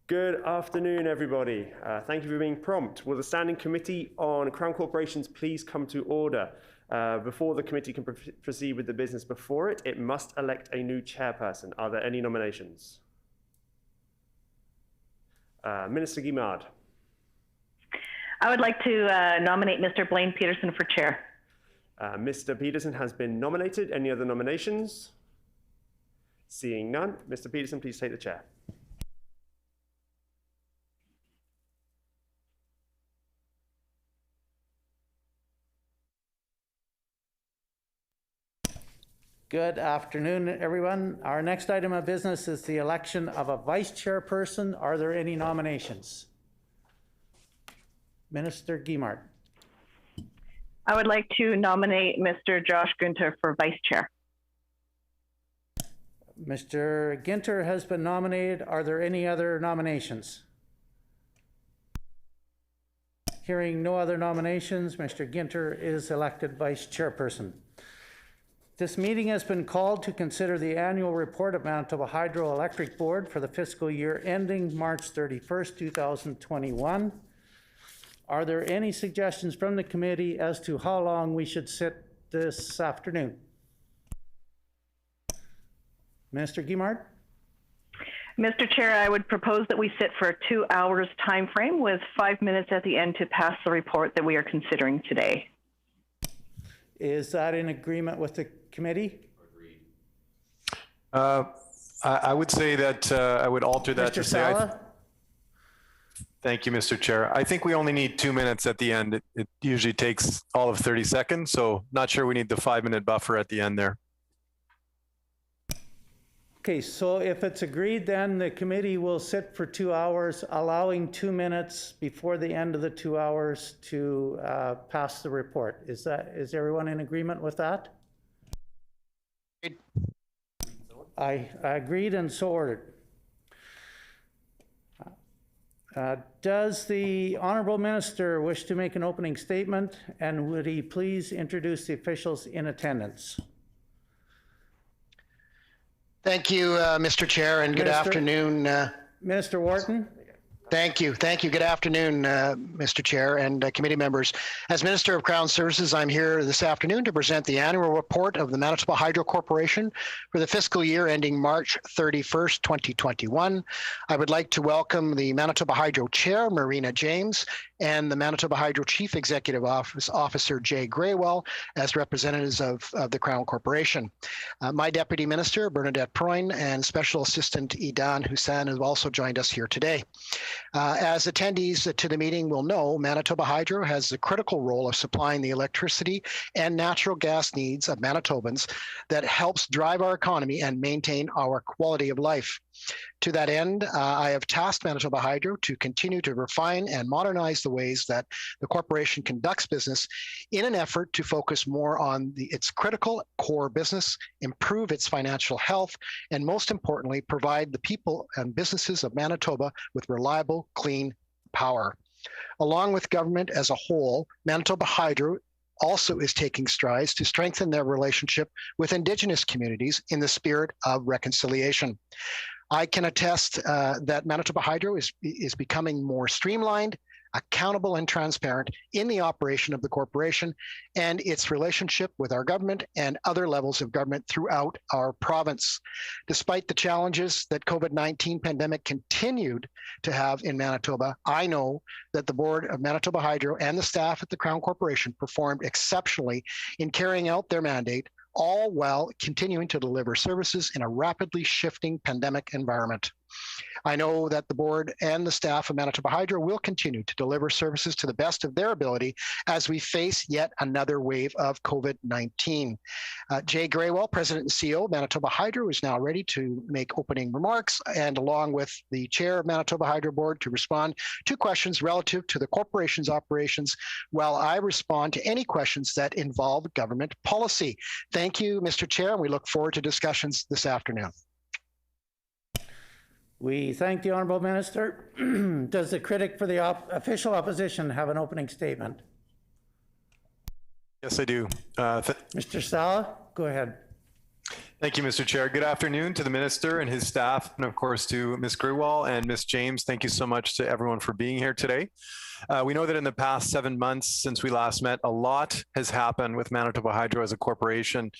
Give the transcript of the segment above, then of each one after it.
Good afternoon, everybody. Thank you for being prompt. Will the Standing Committee on Crown Corporations please come to order? Before the committee can proceed with the business before it, it must elect a new chairperson. Are there any nominations? Minister Guimard. I would like to nominate Mr. Blaine Peterson for chair. Mr. Peterson has been nominated. Any other nominations? Seeing none, Mr. Peterson, please take the chair. Good afternoon, everyone. Our next item of business is the election of a vice chairperson. Are there any nominations? Minister Guimard. I would like to nominate Mr. Josh Gunter for vice chair. Mr. Ginter has been nominated. Are there any other nominations? Hearing no other nominations, Mr. Ginter is elected vice chairperson. This meeting has been called to consider the annual report of Manitoba Hydroelectric Board for the fiscal year ending March 31st, 2021. Are there any suggestions from the committee as to how long we should sit this afternoon? Minister Guimard? Mr. Chair, I would propose that we sit for a 2 hours time frame with 5 minutes at the end to pass the report that we are considering today. Is that in agreement with the committee? Agreed. I would say that I would alter that to say. Thank you, Mr. Chair. I think we only need 2 minutes at the end. It usually takes all of 30 seconds, so not sure we need the 5-minute buffer at the end there. Okay, so if it's agreed, then the committee will sit for 2 hours, allowing 2 minutes before the end of the 2 hours to pass the report. Is everyone in agreement with that? Agreed. I agreed and so ordered. Does the Honourable Minister wish to make an opening statement, and would he please introduce the officials in attendance? Thank you, Mr. Chair, and good afternoon. Minister Wharton. Thank you. Good afternoon, Mr. Chair and committee members. As Minister of Crown Services, I'm here this afternoon to present the annual report of the Manitoba Hydro Corporation for the fiscal year ending March 31st, 2021. I would like to welcome the Manitoba Hydro Chair, Marina James, and the Manitoba Hydro Chief Executive Officer, Jay Graywell, as representatives of the Crown Corporation. My Deputy Minister, Bernadette Proyne, and Special Assistant Idan Hussain have also joined us here today. As attendees to the meeting will know, Manitoba Hydro has the critical role of supplying the electricity and natural gas needs of Manitobans that helps drive our economy and maintain our quality of life. To that end, I have tasked Manitoba Hydro to continue to refine and modernize the ways that the corporation conducts business in an effort to focus more on its critical core business, improve its financial health, and most importantly, provide the people and businesses of Manitoba with reliable, clean power. Along with government as a whole, Manitoba Hydro also is taking strides to strengthen their relationship with Indigenous communities in the spirit of reconciliation. I can attest that Manitoba Hydro is becoming more streamlined, accountable, and transparent in the operation of the corporation and its relationship with our government and other levels of government throughout our province. Despite the challenges that COVID-19 pandemic continued to have in Manitoba, I know that the board of Manitoba Hydro and the staff at the Crown Corporation performed exceptionally in carrying out their mandate, all while continuing to deliver services in a rapidly shifting pandemic environment. I know that the board and the staff of Manitoba Hydro will continue to deliver services to the best of their ability as we face yet another wave of COVID-19. Jay Graywell, President and CEO of Manitoba Hydro, is now ready to make opening remarks, and along with the Chair of Manitoba Hydro Board, to respond to questions relative to the corporation's operations while I respond to any questions that involve government policy. Thank you, Mr. Chair, and we look forward to discussions this afternoon. We thank the Honourable Minister. Does the critic for the official opposition have an opening statement? Yes, I do. Mr. Sala, go ahead. Thank you, Mr. Chair. Good afternoon to the Minister and his staff, and of course to Ms. Grewal and Ms. James. Thank you so much to everyone for being here today. We know that in the past 7 months since we last met, a lot has happened with Manitoba Hydro as a corporation,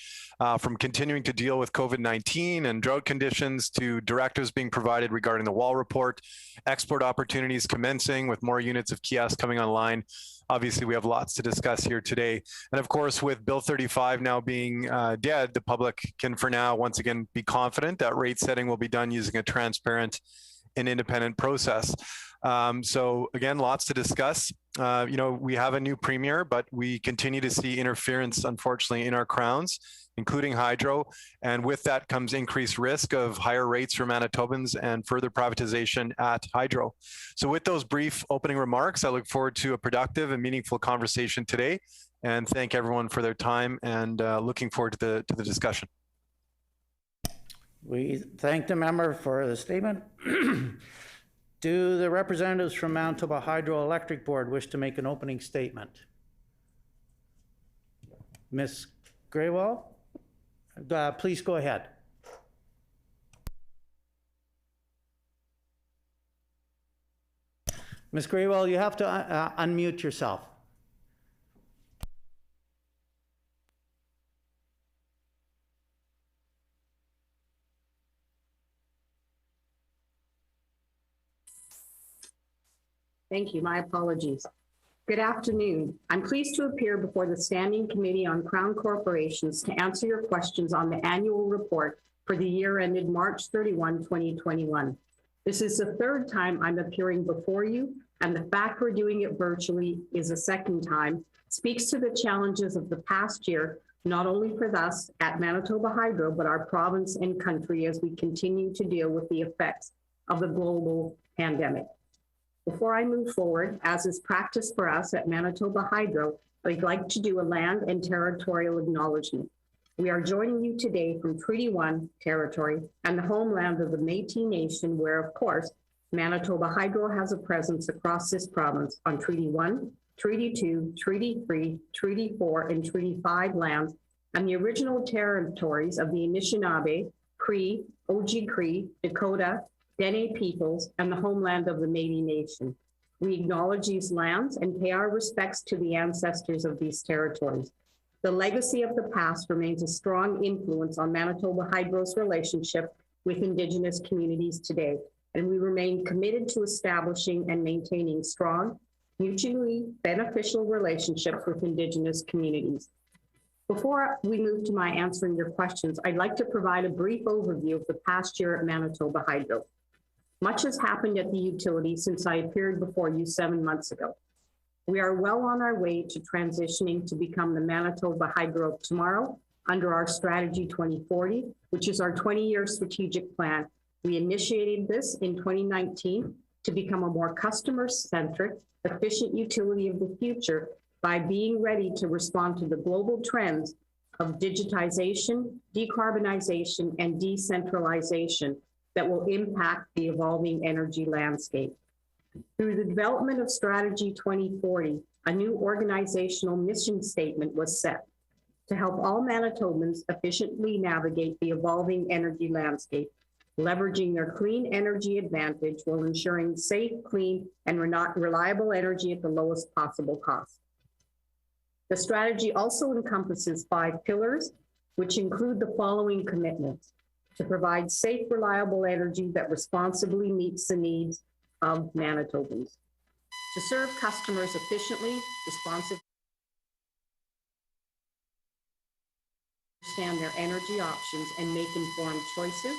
from continuing to deal with COVID-19 and drought conditions to directives being provided regarding the wall report, export opportunities commencing with more units of kiosk coming online. Obviously, we have lots to discuss here today. And of course, with Bill 35 now being dead, the public can for now once again be confident that rate setting will be done using a transparent and independent process. So again, lots to discuss. We have a new premier, but we continue to see interference, unfortunately, in our crowns, including hydro. And with that comes increased risk of higher rates for Manitobans and further privatization at hydro. So with those brief opening remarks, I look forward to a productive and meaningful conversation today, and thank everyone for their time, and looking forward to the discussion. We thank the member for the statement. Do the representatives from Manitoba Hydroelectric Board wish to make an opening statement? Ms. Grewal, please go ahead. Ms. Grewal, you have to unmute yourself. Thank you. My apologies. Good afternoon. I'm pleased to appear before the Standing Committee on Crown Corporations to answer your questions on the annual report for the year ended March 31, 2021. This is the third time I'm appearing before you, and the fact we're doing it virtually is a second time speaks to the challenges of the past year, not only for us at Manitoba Hydro, but our province and country as we continue to deal with the effects of the global pandemic. Before I move forward, as is practice for us at Manitoba Hydro, I'd like to do a land and territorial acknowledgement. We are joining you today from Treaty 1 territory and the homeland of the Métis Nation, where, of course, Manitoba Hydro has a presence across this province on Treaty 1, Treaty 2, Treaty 3, Treaty 4, and Treaty 5 lands, and the original territories of the Anishinaabe, Cree, Oji-Cree, Dakota, Dene peoples, and the homeland of the Métis Nation. We acknowledge these lands and pay our respects to the ancestors of these territories. The legacy of the past remains a strong influence on Manitoba Hydro's relationship with Indigenous communities today, and we remain committed to establishing and maintaining strong, mutually beneficial relationships with Indigenous communities. Before we move to my answering your questions, I'd like to provide a brief overview of the past year at Manitoba Hydro. Much has happened at the utility since I appeared before you 7 months ago. We are well on our way to transitioning to become the Manitoba Hydro of tomorrow under our Strategy 2040, which is our 20-year strategic plan. We initiated this in 2019 to become a more customer-centric, efficient utility of the future by being ready to respond to the global trends of digitization, decarbonization, and decentralization that will impact the evolving energy landscape. Through the development of Strategy 2040, a new organizational mission statement was set to help all Manitobans efficiently navigate the evolving energy landscape, leveraging their clean energy advantage while ensuring safe, clean, and reliable energy at the lowest possible cost. The strategy also encompasses 5 pillars, which include the following commitments: to provide safe, reliable energy that responsibly meets the needs of Manitobans, to serve customers efficiently, responsibly, understand their energy options and make informed choices,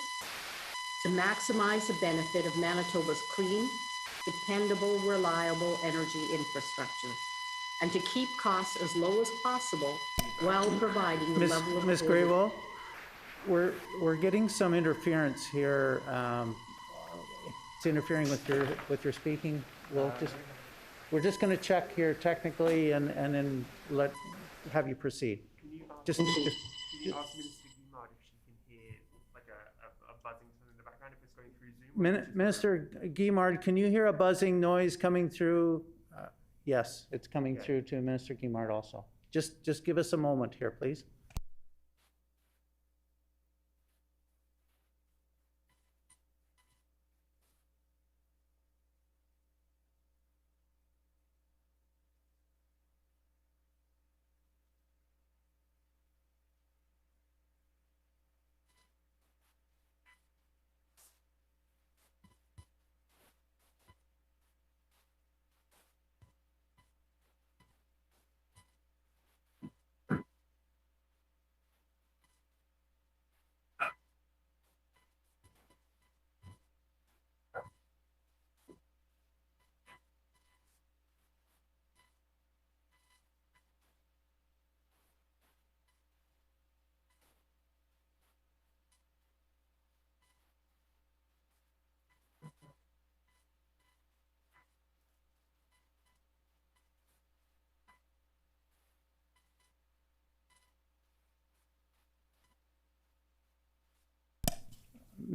to maximize the benefit of Manitoba's clean, dependable, reliable energy infrastructure, and to keep costs as low as possible while providing the level of Ms. Grewal, we're getting some interference here. It's interfering with your speaking. We're just going to check here technically and then have you proceed. Can you ask Just Minister Guimard if she can hear like a buzzing in the background if it's going through Zoom? Minister Guimard, can you hear a buzzing noise coming through? Yes, it's coming through to Minister Guimard also. Just give us a moment here, please.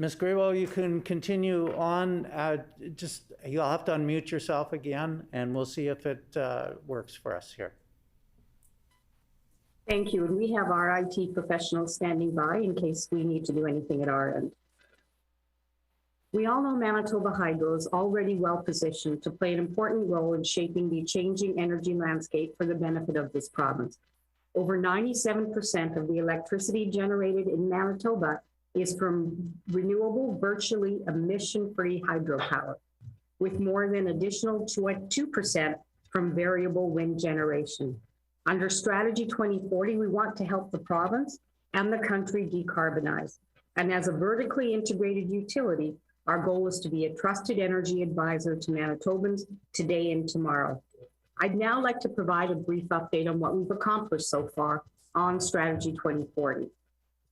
Ms. Grewal, you can continue on. You'll have to unmute yourself again, and we'll see if it works for us here. Thank you. And we have our IT professionals standing by in case we need to do anything at our end. We all know Manitoba Hydro is already well positioned to play an important role in shaping the changing energy landscape for the benefit of this province. Over 97% of the electricity generated in Manitoba is from renewable, virtually emission-free hydropower, with more than additional 2% from variable wind generation. Under Strategy 2040, we want to help the province and the country decarbonize. And as a vertically integrated utility, our goal is to be a trusted energy advisor to Manitobans today and tomorrow. I'd now like to provide a brief update on what we've accomplished so far on Strategy 2040.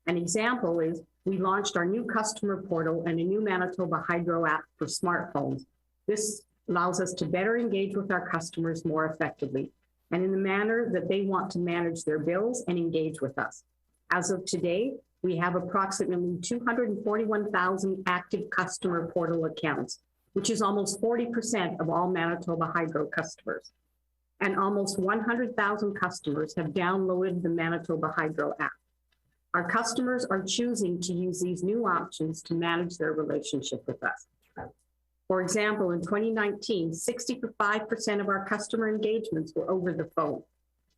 An example is we launched our new customer portal and a new Manitoba Hydro app for smartphones. This allows us to better engage with our customers more effectively and in the manner that they want to manage their bills and engage with us. As of today, we have approximately 241,000 active customer portal accounts, which is almost 40% of all Manitoba Hydro customers. And almost 100,000 customers have downloaded the Manitoba Hydro app. Our customers are choosing to use these new options to manage their relationship with us. For example, in 2019, 65% of our customer engagements were over the phone,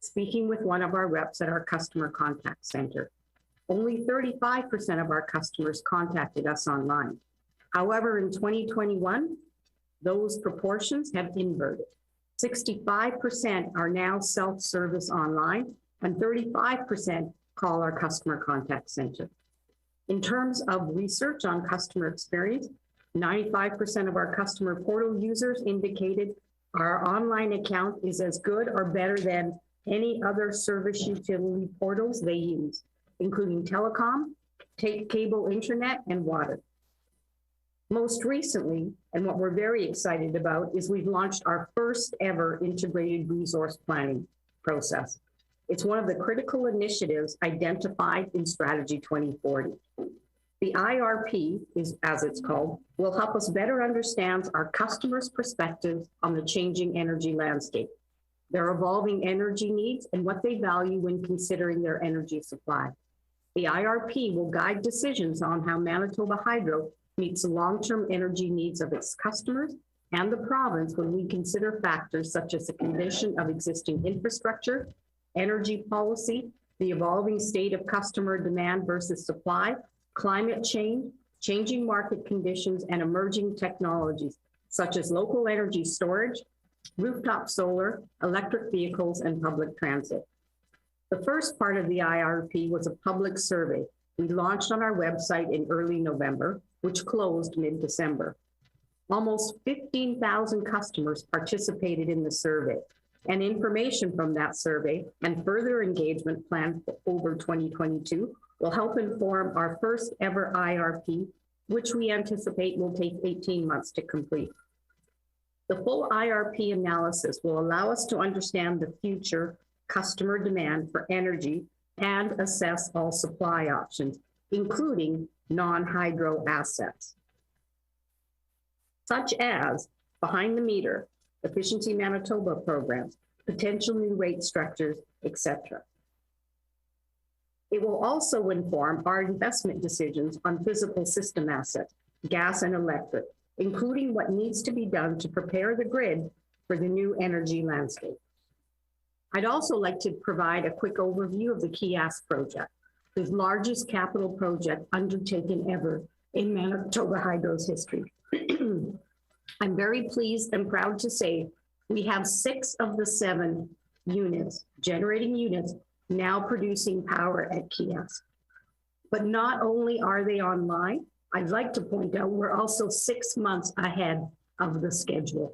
speaking with one of our reps at our customer contact center. Only 35% of our customers contacted us online. However, in 2021, those proportions have inverted. 65% are now self-service online, and 35% call our customer contact center. In terms of research on customer experience, 95% of our customer portal users indicated our online account is as good or better than any other service utility portals they use, including Telecom, cable internet, and water. Most recently, and what we're very excited about, is we've launched our first ever integrated resource planning process. It's one of the critical initiatives identified in Strategy 2040. The IRP, as it's called, will help us better understand our customers' perspectives on the changing energy landscape, their evolving energy needs, and what they value when considering their energy supply. The IRP will guide decisions on how Manitoba Hydro meets the long-term energy needs of its customers and the province when we consider factors such as the condition of existing infrastructure, energy policy, the evolving state of customer demand versus supply, climate change, changing market conditions, and emerging technologies such as local energy storage, rooftop solar, electric vehicles, and public transit. The first part of the IRP was a public survey we launched on our website in early November, which closed mid-December. Almost 15,000 customers participated in the survey, and information from that survey and further engagement planned over 2022 will help inform our first ever IRP, which we anticipate will take 18 months to complete. The full IRP analysis will allow us to understand the future customer demand for energy and assess all supply options, including non-hydro assets, such as behind the meter, Efficiency Manitoba programs, potential new rate structures, etc. It will also inform our investment decisions on physical system assets, gas and electric, including what needs to be done to prepare the grid for the new energy landscape. I'd also like to provide a quick overview of the Kiosk Project, the largest capital project undertaken ever in Manitoba Hydro's history. I'm very pleased and proud to say we have 6 of the 7 units, generating units, now producing power at Kiosk. But not only are they online, I'd like to point out we're also 6 months ahead of the schedule.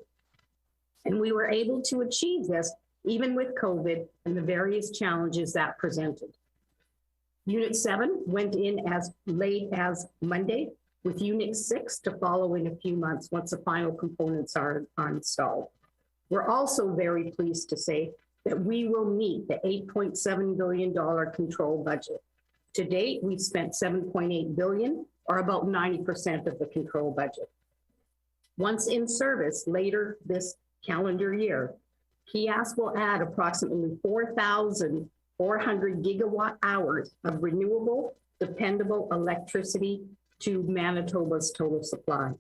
And we were able to achieve this even with COVID and the various challenges that presented. Unit 7 went in as late as Monday, with Unit 6 to follow in a few months once the final components are installed. We're also very pleased to say that we will meet the $8.7 billion control budget. To date, we've spent $7.8 billion, or about 90% of the control budget. Once in service later this calendar year, Kiosk will add approximately 4,400 gigawatt hours of renewable, dependable electricity to Manitoba's total supply.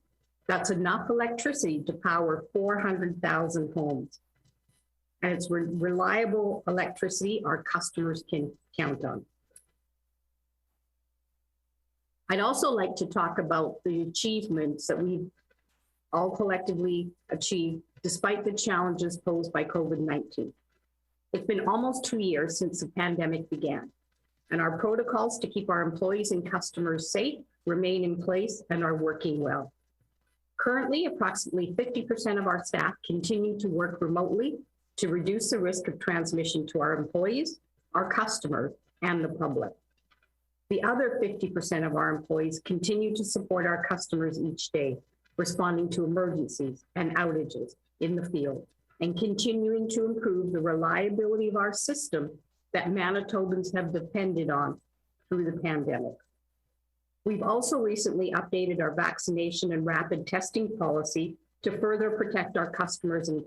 That's enough electricity to power 400,000 homes. And it's reliable electricity our customers can count on. I'd also like to talk about the achievements that we've all collectively achieved despite the challenges posed by COVID-19. It's been almost 2 years since the pandemic began, and our protocols to keep our employees and customers safe remain in place and are working well. Currently, approximately 50% of our staff continue to work remotely to reduce the risk of transmission to our employees, our customers, and the public. The other 50% of our employees continue to support our customers each day, responding to emergencies and outages in the field, and continuing to improve the reliability of our system that Manitobans have depended on through the pandemic. We've also recently updated our vaccination and rapid testing policy to further protect our customers and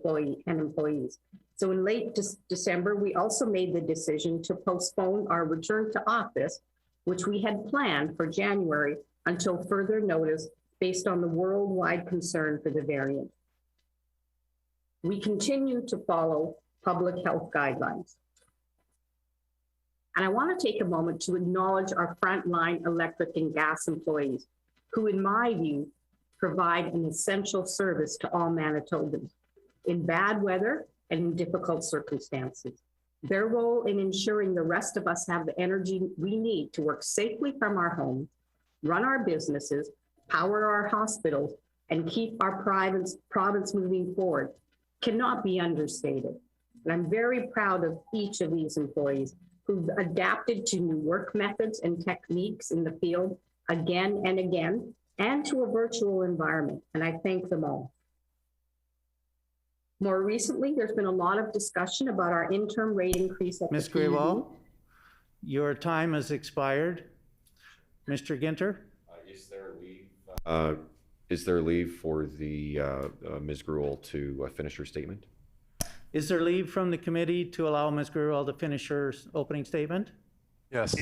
employees. So in late December, we also made the decision to postpone our return to office, which we had planned for January, until further notice based on the worldwide concern for the variant. We continue to follow public health guidelines. And I want to take a moment to acknowledge our frontline electric and gas employees, who in my view, provide an essential service to all Manitobans in bad weather and in difficult circumstances. Their role in ensuring the rest of us have the energy we need to work safely from our homes, run our businesses, power our hospitals, and keep our province moving forward cannot be understated. And I'm very proud of each of these employees who've adapted to new work methods and techniques in the field again and again, and to a virtual environment, and I thank them all. More recently, there's been a lot of discussion about our interim rate increase at Ms. Grewal, your time has expired. Mr. Ginter? Is there leave for the Ms. Grewal to finish her statement? Is there leave from the committee to allow Ms. Grewal to finish her opening statement? Yes.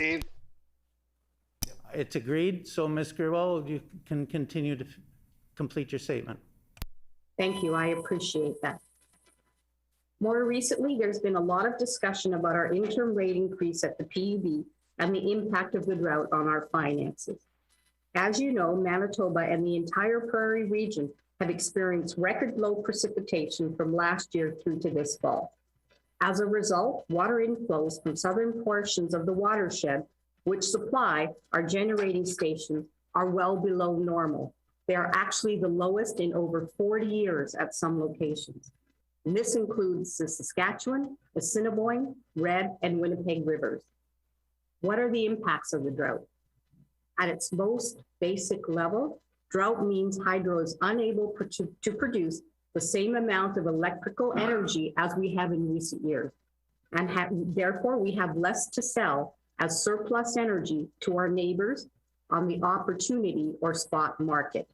It's agreed. So Ms. Grewal, you can continue to complete your statement. Thank you. I appreciate that. More recently, there's been a lot of discussion about our interim rate increase at the PUB and the impact of the drought on our finances. As you know, Manitoba and the entire Prairie region have experienced record low precipitation from last year through to this fall. As a result, water inflows from southern portions of the watershed, which supply our generating stations, are well below normal. They are actually the lowest in over 40 years at some locations. And this includes the Saskatchewan, Assiniboine, Red, and Winnipeg rivers. What are the impacts of the drought? At its most basic level, drought means hydro is unable to produce the same amount of electrical energy as we have in recent years. And therefore, we have less to sell as surplus energy to our neighbors on the opportunity or spot market.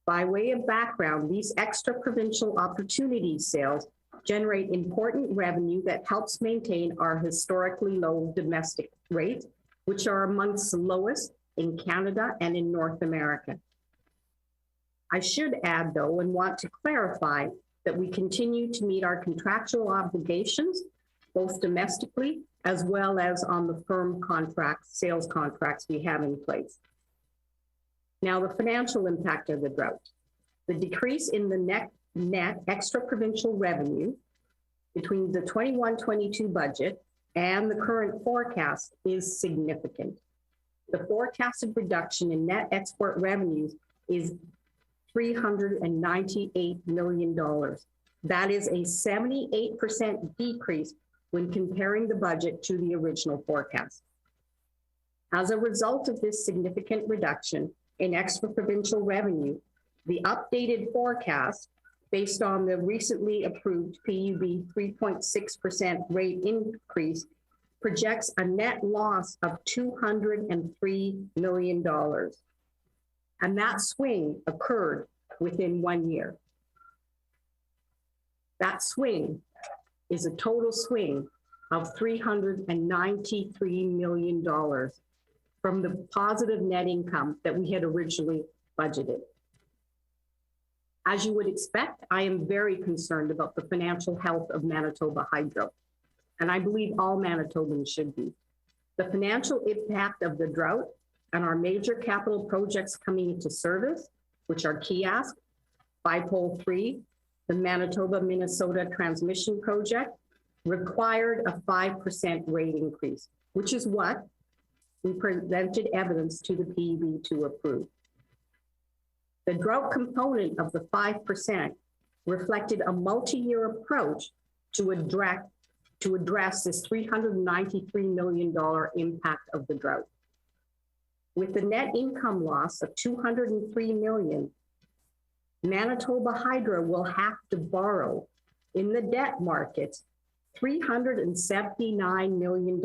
By way of background, these extra provincial opportunity sales generate important revenue that helps maintain our historically low domestic rates, which are amongst the lowest in Canada and in North America. I should add, though, and want to clarify that we continue to meet our contractual obligations, both domestically as well as on the firm contracts, sales contracts we have in place. Now, the financial impact of the drought. The decrease in the net extra provincial revenue between the 21-22 budget and the current forecast is significant. The forecasted reduction in net export revenues is $398 million. That is a 78% decrease when comparing the budget to the original forecast. As a result of this significant reduction in extra provincial revenue, the updated forecast, based on the recently approved PUB 3.6% rate increase, projects a net loss of $203 million. And that swing occurred within 1 year. That swing is a total swing of $393 million from the positive net income that we had originally budgeted. As you would expect, I am very concerned about the financial health of Manitoba Hydro, and I believe all Manitobans should be. The financial impact of the drought and our major capital projects coming into service, which are Kiosk, Bipole 3, the Manitoba-Minnesota Transmission Project, required a 5% rate increase, which is what we presented evidence to the PUB to approve. The drought component of the 5% reflected a multi-year approach to address this $393 million impact of the drought. With the net income loss of $203 million, Manitoba Hydro will have to borrow in the debt markets $379 million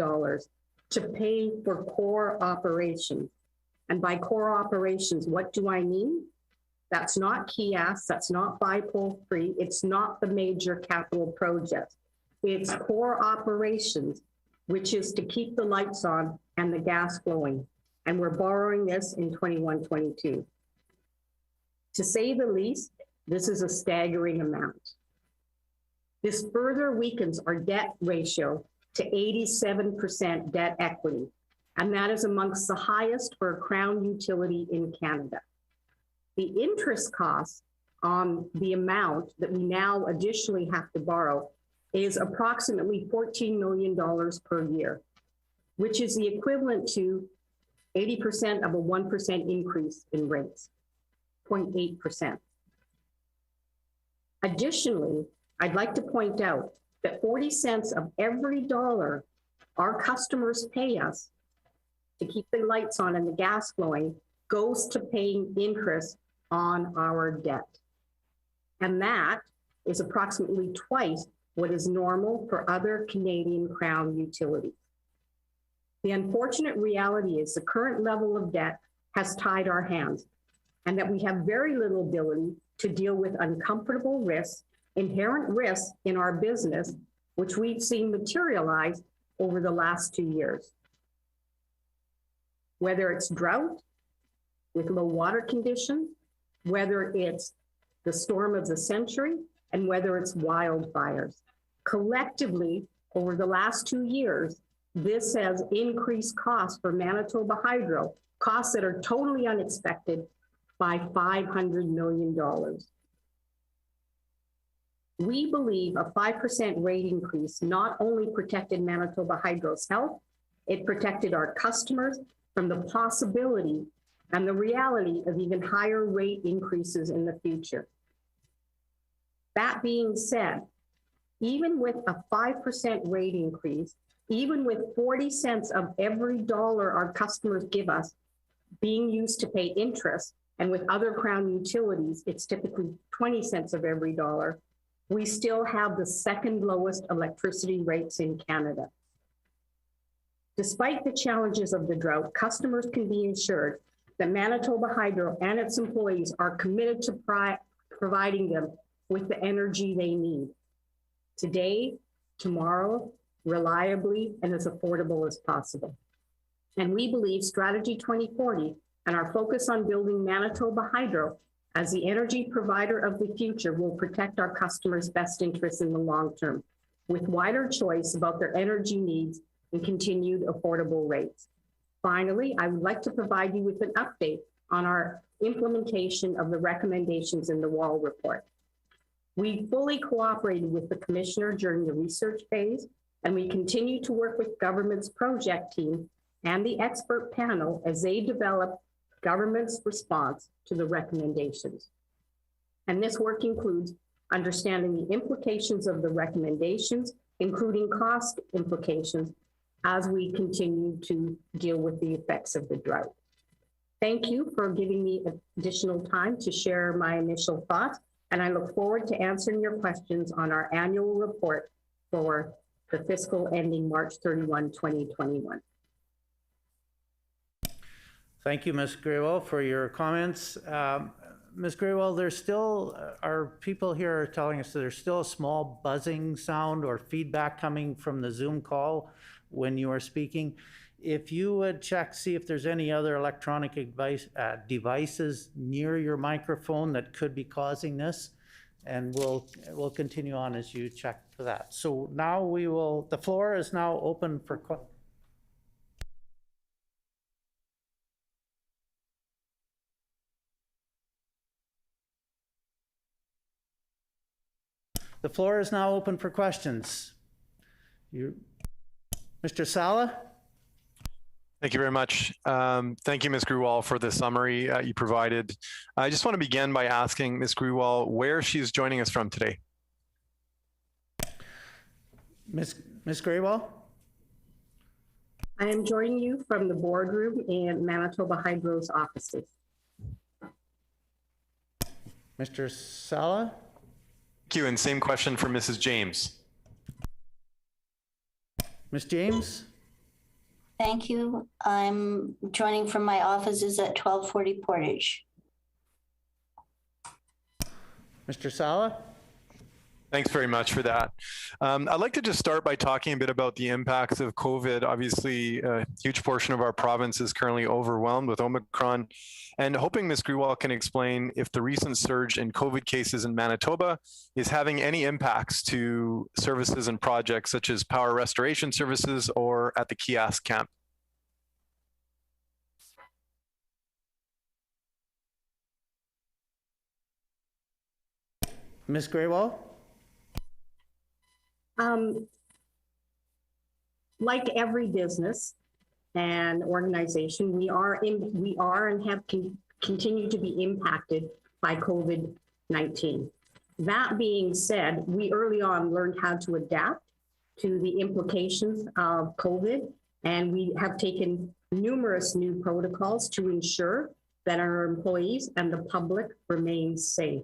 to pay for core operations. And by core operations, what do I mean? That's not Kiosk, that's not Bipole 3, it's not the major capital projects. It's core operations, which is to keep the lights on and the gas flowing. And we're borrowing this in 21-22. To say the least, this is a staggering amount. This further weakens our debt ratio to 87% debt equity, and that is amongst the highest for a Crown utility in Canada. The interest cost on the amount that we now additionally have to borrow is approximately $14 million per year, which is the equivalent to 80% of a 1% increase in rates, 0.8%. Additionally, I'd like to point out that 40 cents of every dollar our customers pay us to keep the lights on and the gas flowing goes to paying interest on our debt. And that is approximately twice what is normal for other Canadian Crown utilities. The unfortunate reality is the current level of debt has tied our hands, and that we have very little ability to deal with uncomfortable risks, inherent risks in our business, which we've seen materialize over the last 2 years. Whether it's drought with low water conditions, whether it's the storm of the century, and whether it's wildfires. Collectively, over the last 2 years, this has increased costs for Manitoba Hydro, costs that are totally unexpected, by $500 million. We believe a 5% rate increase not only protected Manitoba Hydro's health, it protected our customers from the possibility and the reality of even higher rate increases in the future. That being said, even with a 5% rate increase, even with 40 cents of every dollar our customers give us being used to pay interest, and with other Crown utilities, it's typically 20 cents of every dollar, we still have the second lowest electricity rates in Canada. Despite the challenges of the drought, customers can be assured that Manitoba Hydro and its employees are committed to providing them with the energy they need today, tomorrow, reliably, and as affordable as possible. And we believe Strategy 2040 and our focus on building Manitoba Hydro as the energy provider of the future will protect our customers' best interests in the long term, with wider choice about their energy needs and continued affordable rates. Finally, I would like to provide you with an update on our implementation of the recommendations in the Wall report. We fully cooperated with the Commissioner during the research phase, and we continue to work with government's project team and the expert panel as they develop government's response to the recommendations. And this work includes understanding the implications of the recommendations, including cost implications, as we continue to deal with the effects of the drought. Thank you for giving me additional time to share my initial thoughts, and I look forward to answering your questions on our annual report for the fiscal ending March 31, 2021. Thank you, Ms. Grewal, for your comments. Ms. Grewal, there's still, our people here are telling us that there's still a small buzzing sound or feedback coming from the Zoom call when you are speaking. If you would check, see if there's any other electronic devices near your microphone that could be causing this, and we'll continue on as you check for that. So now the floor is now open for questions. The floor is now open for questions. Mr. Sala? Thank you very much. Thank you, Ms. Grewal, for the summary you provided. I just want to begin by asking Ms. Grewal where she's joining us from today. Ms. Grewal? I am joining you from the boardroom in Manitoba Hydro's offices. Mr. Sala? Thank you, and same question for Mrs. James. Ms. James? Thank you. I'm joining from my offices at 1240 Portage. Mr. Sala? Thanks very much for that. I'd like to just start by talking a bit about the impacts of COVID. Obviously, a huge portion of our province is currently overwhelmed with Omicron, and hoping Ms. Grewal can explain if the recent surge in COVID cases in Manitoba is having any impacts to services and projects such as power restoration services or at the Kiosk camp. Ms. Grewal? Like every business and organization, we are and have continued to be impacted by COVID-19. That being said, we early on learned how to adapt to the implications of COVID, and we have taken numerous new protocols to ensure that our employees and the public remain safe.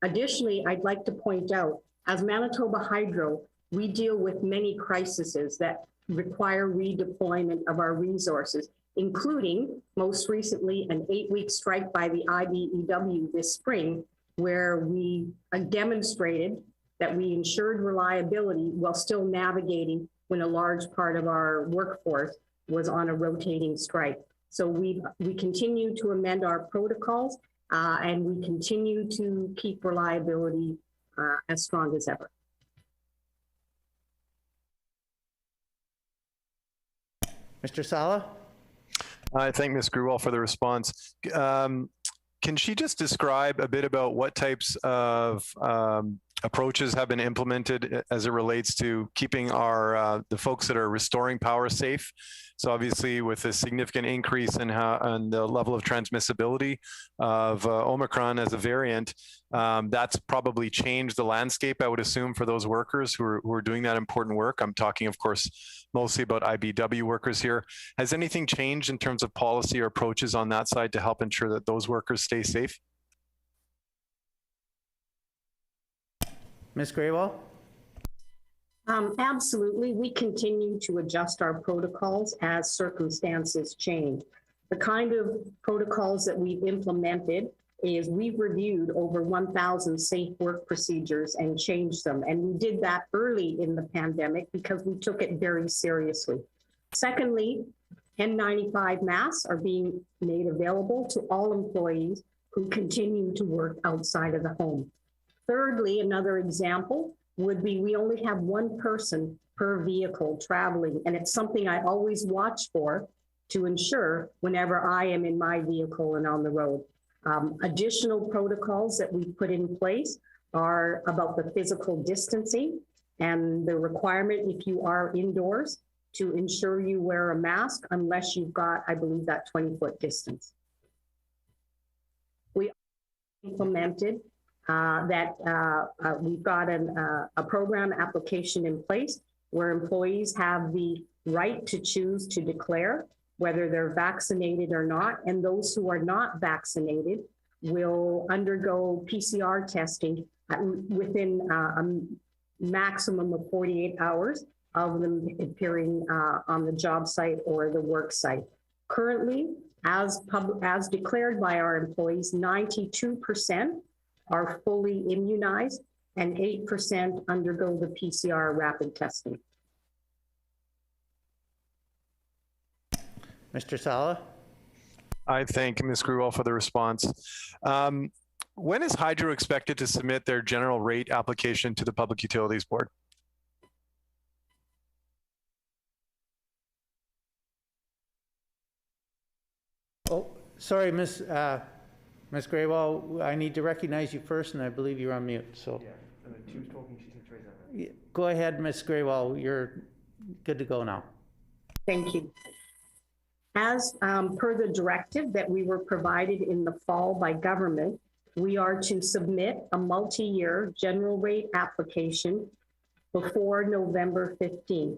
Additionally, I'd like to point out, as Manitoba Hydro, we deal with many crises that require redeployment of our resources, including most recently an 8-week strike by the IBEW this spring, where we demonstrated that we ensured reliability while still navigating when a large part of our workforce was on a rotating strike. So we continue to amend our protocols and we continue to keep reliability as strong as ever. Mr. Sala? I thank Ms. Grewal for the response. Can she just describe a bit about what types of approaches have been implemented as it relates to keeping our the folks that are restoring power safe? So obviously, with a significant increase in the level of transmissibility of Omicron as a variant, that's probably changed the landscape, I would assume, for those workers who are doing that important work. I'm talking, of course, mostly about IBW workers here. Has anything changed in terms of policy or approaches on that side to help ensure that those workers stay safe? Ms. Grewal? Absolutely. We continue to adjust our protocols as circumstances change. The kind of protocols that we've implemented is we've reviewed over 1,000 safe work procedures and changed them. And we did that early in the pandemic because we took it very seriously. Secondly, N95 masks are being made available to all employees who continue to work outside of the home. Thirdly, another example would be we only have one person per vehicle traveling, and it's something I always watch for to ensure whenever I am in my vehicle and on the road. Additional protocols that we put in place are about the physical distancing and the requirement, if you are indoors, to ensure you wear a mask unless you've got, I believe, that 20-foot distance. We implemented we've got a program application in place where employees have the right to choose to declare whether they're vaccinated or not, and those who are not vaccinated will undergo PCR testing within a maximum of 48 hours of them appearing on the job site or the work site. Currently, As declared by our employees, 92% are fully immunized and 8% undergo the PCR rapid testing. Mr. Sala? I thank Ms. Grewal for the response. When is Hydra expected to submit their general rate application to the Public Utilities Board? Oh, sorry, Ms. Grewal, I need to recognize you first, and I believe you're on mute. So, Yeah, and then she was talking. She didn't raise her hand. go ahead, Ms. Grewal. You're good to go now. Thank you. As per the directive that we were provided in the fall by government, we are to submit a multi-year general rate application before November 15th.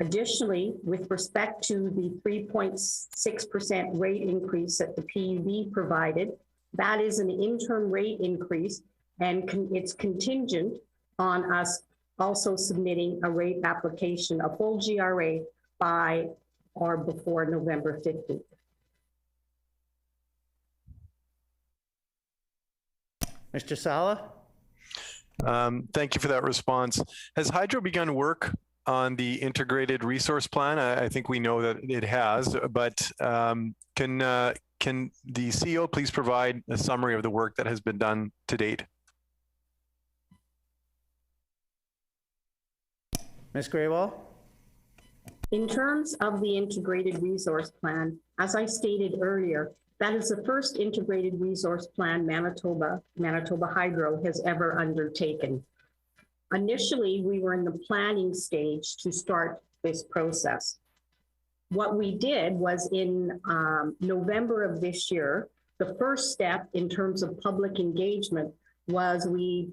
Additionally, with respect to the 3.6% rate increase that the PUB provided, that is an interim rate increase, and it's contingent on us also submitting a rate application, a full GRA, by or before November 15th. Mr. Sala? Thank you for that response. Has Hydro begun work on the integrated resource plan? I think we know that it has, but can the CEO please provide a summary of the work that has been done to date? Ms. Grewal? In terms of the integrated resource plan, as I stated earlier, that is the first integrated resource plan Manitoba Hydro has ever undertaken. Initially, we were in the planning stage to start this process. What we did was in November of this year, the first step in terms of public engagement was we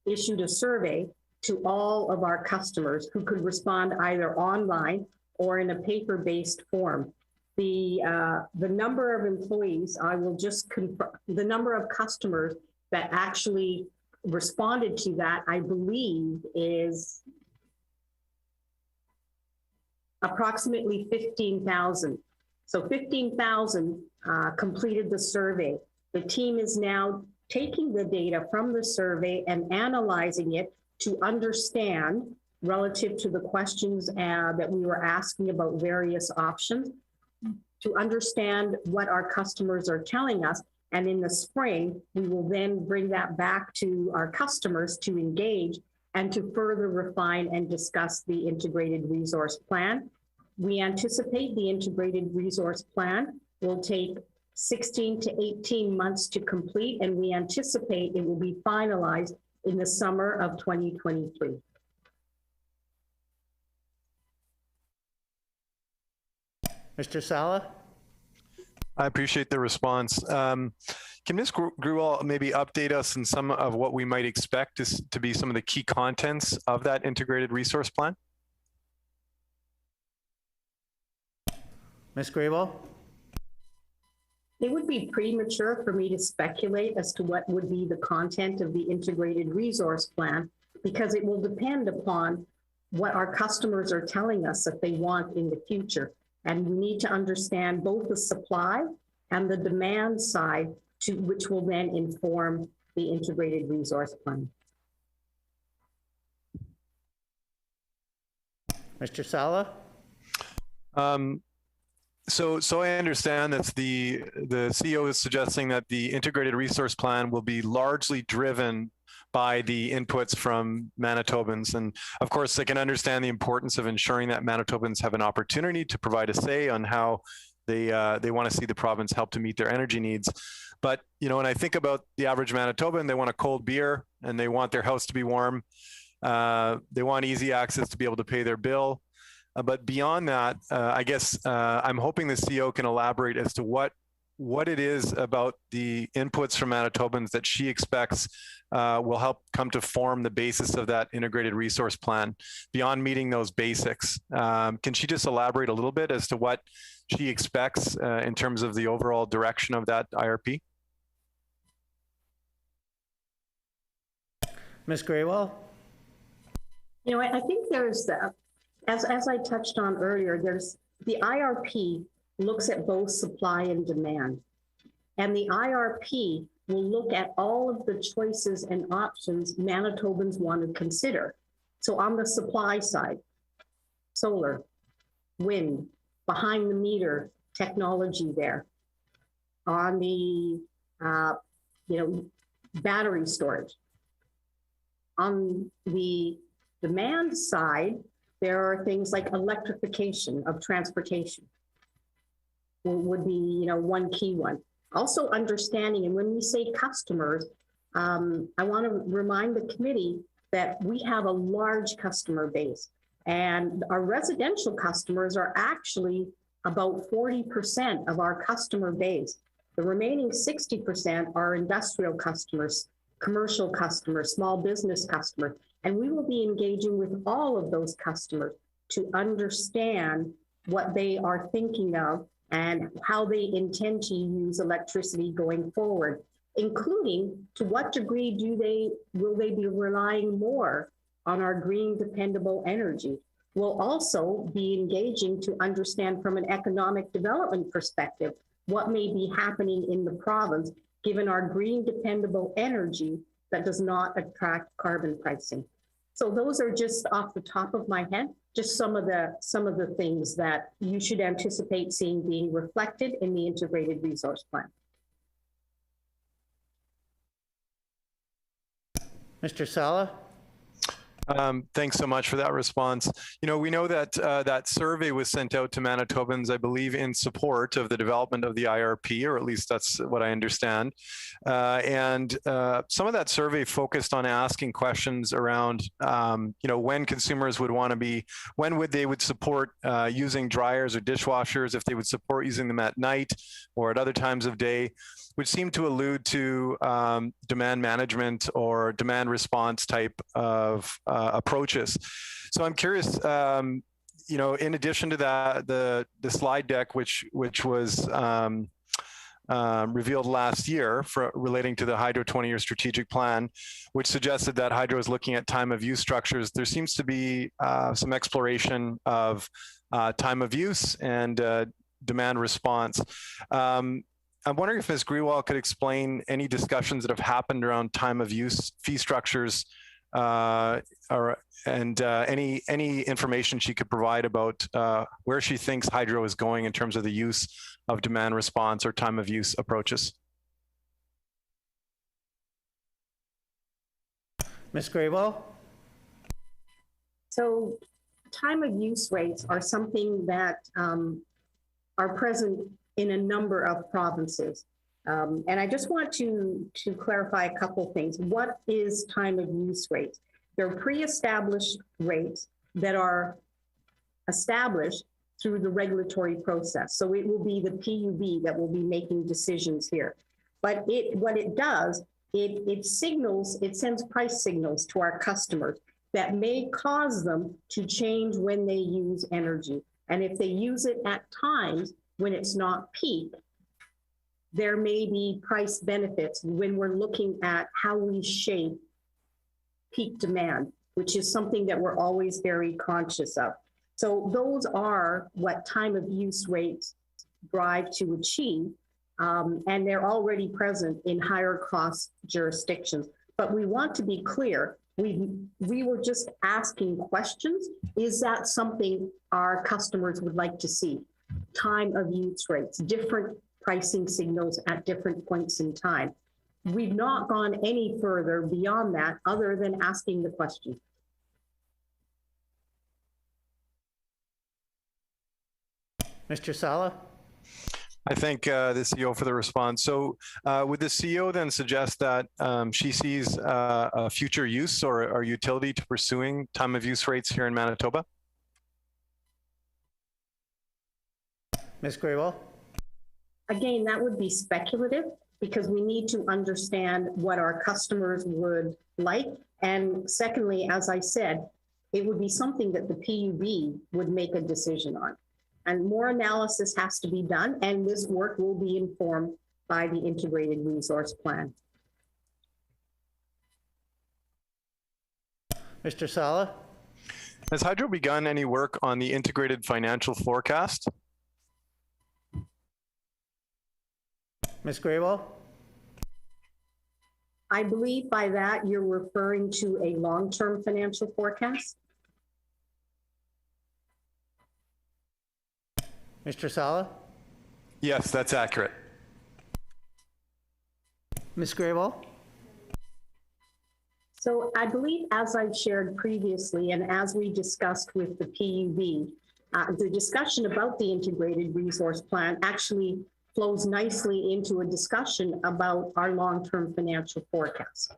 issued a survey to all of our customers who could respond either online or in a paper-based form. The number of employees, I will just confirm, the number of customers that actually responded to that, I believe, is approximately 15,000. So 15,000 completed the survey. The team is now taking the data from the survey and analyzing it to understand, relative to the questions that we were asking about various options, to understand what our customers are telling us. And in the spring, we will then bring that back to our customers to engage and to further refine and discuss the integrated resource plan. We anticipate the integrated resource plan will take 16 to 18 months to complete, and we anticipate it will be finalized in the summer of 2023. Mr. Sala? I appreciate the response. Can Ms. Grewal maybe update us on some of what we might expect to be some of the key contents of that integrated resource plan? Ms. Grewal? It would be premature for me to speculate as to what would be the content of the integrated resource plan, because it will depend upon what our customers are telling us that they want in the future. And we need to understand both the supply and the demand side, which will then inform the integrated resource plan. Mr. Sala? So I understand that the CEO is suggesting that the integrated resource plan will be largely driven by the inputs from Manitobans. And of course, I can understand the importance of ensuring that Manitobans have an opportunity to provide a say on how they want to see the province help to meet their energy needs. But, you know, when I think about the average Manitoban, they want a cold beer and they want their house to be warm. They want easy access to be able to pay their bill. But beyond that, I guess I'm hoping the CEO can elaborate as to what it is about the inputs from Manitobans that she expects will help come to form the basis of that integrated resource plan beyond meeting those basics. Can she just elaborate a little bit as to what she expects in terms of the overall direction of that IRP? Ms. Grewal? You know, I think there's, as I touched on earlier, there's the IRP looks at both supply and demand. And the IRP will look at all of the choices and options Manitobans want to consider. So on the supply side, solar, wind, behind the meter technology there. On the battery storage. On the demand side, there are things like electrification of transportation would be one key one. Also understanding, and when we say customers, I want to remind the committee that we have a large customer base, and our residential customers are actually about 40% of our customer base. The remaining 60% are industrial customers, commercial customers, small business customers, and we will be engaging with all of those customers to understand what they are thinking of and how they intend to use electricity going forward, including to what degree will they be relying more on our green dependable energy. We'll also be engaging to understand from an economic development perspective what may be happening in the province given our green dependable energy that does not attract carbon pricing. So those are just off the top of my head, just some of the things that you should anticipate seeing being reflected in the integrated resource plan. Mr. Sala? Thanks so much for that response. We know that that survey was sent out to Manitobans, I believe, in support of the development of the IRP, or at least that's what I understand. And some of that survey focused on asking questions around, when consumers would want to be, when they would support using dryers or dishwashers, if they would support using them at night or at other times of day, which seemed to allude to demand management or demand response type of approaches. So I'm curious, in addition to that, the slide deck, which was revealed last year relating to the Hydro 20-year strategic plan, which suggested that Hydro is looking at time of use structures, there seems to be some exploration of time of use and demand response. I'm wondering if Ms. Grewal could explain any discussions that have happened around time of use fee structures, and any information she could provide about where she thinks Hydro is going in terms of the use of demand response or time of use approaches. Ms. Grewal? So time of use rates are something that are present in a number of provinces. And I just want to clarify a couple things. What is time of use rates? They're pre-established rates that are established through the regulatory process. So it will be the PUB that will be making decisions here. But what it does, it sends price signals to our customers that may cause them to change when they use energy. And if they use it at times when it's not peak, there may be price benefits when we're looking at how we shape peak demand, which is something that we're always very conscious of. So those are what time of use rates drive to achieve, and they're already present in higher cost jurisdictions. But we want to be clear, we were just asking questions. Is that something our customers would like to see? Time of use rates, different pricing signals at different points in time. We've not gone any further beyond that other than asking the question. Mr. Sala? I thank the CEO for the response. So would the CEO then suggest that she sees a future use or utility to pursuing time of use rates here in Manitoba? Ms. Grewal? Again, that would be speculative because we need to understand what our customers would like. And secondly, as I said, it would be something that the PUB would make a decision on. And more analysis has to be done, and this work will be informed by the integrated resource plan. Mr. Sala? Has Hydro begun any work on the integrated financial forecast? Ms. Grewal? I believe by that you're referring to a long-term financial forecast. Mr. Sala? Yes, that's accurate. Ms. Grewal? So I believe, as I've shared previously, and as we discussed with the PUB, the discussion about the integrated resource plan actually flows nicely into a discussion about our long-term financial forecast.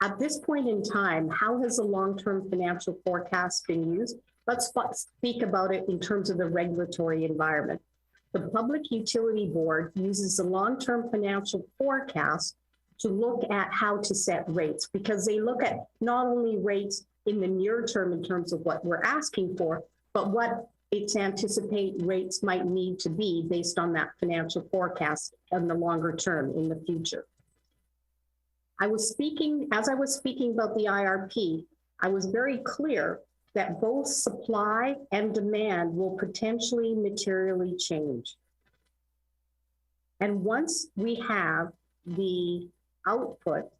At this point in time, how has the long-term financial forecast been used? Let's speak about it in terms of the regulatory environment. The Public Utility Board uses the long-term financial forecast to look at how to set rates, because they look at not only rates in the near term in terms of what we're asking for, but what its anticipate rates might need to be based on that financial forecast in the longer term in the future. As I was speaking about the IRP, I was very clear that both supply and demand will potentially materially change. And once we have the output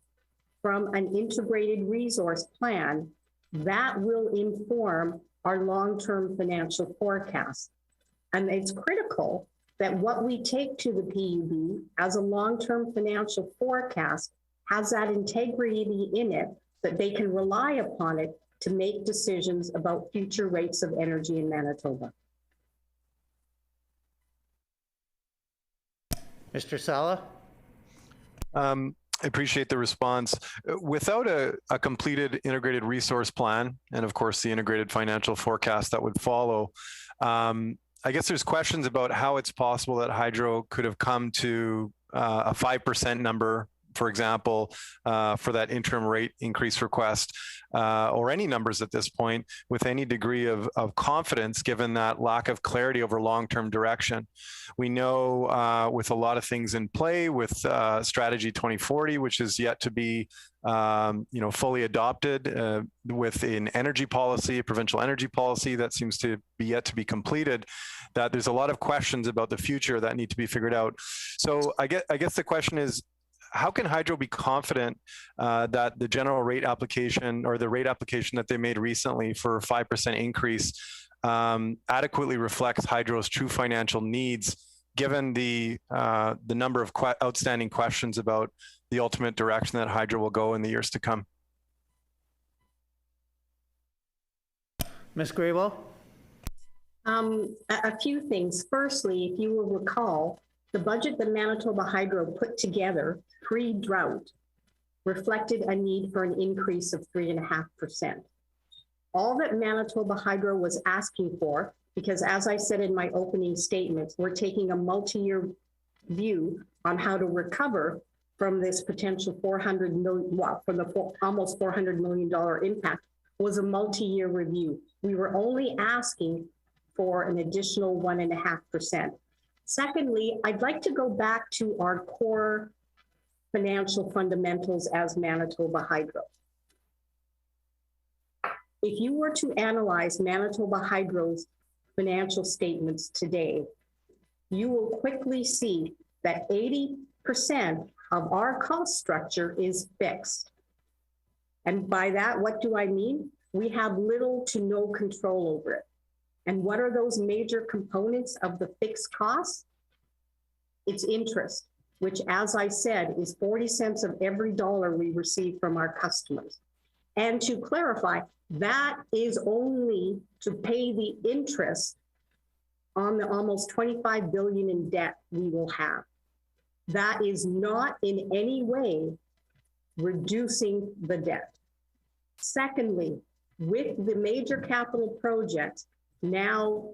from an integrated resource plan, that will inform our long-term financial forecast. And it's critical that what we take to the PUB as a long-term financial forecast has that integrity in it, that they can rely upon it to make decisions about future rates of energy in Manitoba. Mr. Sala? I appreciate the response. Without a completed integrated resource plan, and of course the integrated financial forecast that would follow, I guess there's questions about how it's possible that Hydro could have come to a 5% number, for example, for that interim rate increase request, or any numbers at this point with any degree of confidence, given that lack of clarity over long-term direction. We know with a lot of things in play with Strategy 2040, which is yet to be fully adopted with an energy policy, a provincial energy policy that seems to be yet to be completed, that there's a lot of questions about the future that need to be figured out. So I guess the question is, how can Hydro be confident that the general rate application or the rate application that they made recently for a 5% increase adequately reflects Hydro's true financial needs, given the number of outstanding questions about the ultimate direction that Hydro will go in the years to come? Ms. Grewal? A few things. Firstly, if you will recall, the budget that Manitoba Hydro put together pre-drought reflected a need for an increase of 3.5%. All that Manitoba Hydro was asking for, because as I said in my opening statements, we're taking a multi-year view on how to recover from this potential $400 million, well, from the almost $400 million impact, was a multi-year review. We were only asking for an additional 1.5%. Secondly, I'd like to go back to our core financial fundamentals as Manitoba Hydro. If you were to analyze Manitoba Hydro's financial statements today, you will quickly see that 80% of our cost structure is fixed. And by that, what do I mean? We have little to no control over it. And what are those major components of the fixed costs? It's interest, which, as I said, is 40 cents of every dollar we receive from our customers. And to clarify, that is only to pay the interest on the almost $25 billion in debt we will have. That is not in any way reducing the debt. Secondly, with the major capital projects now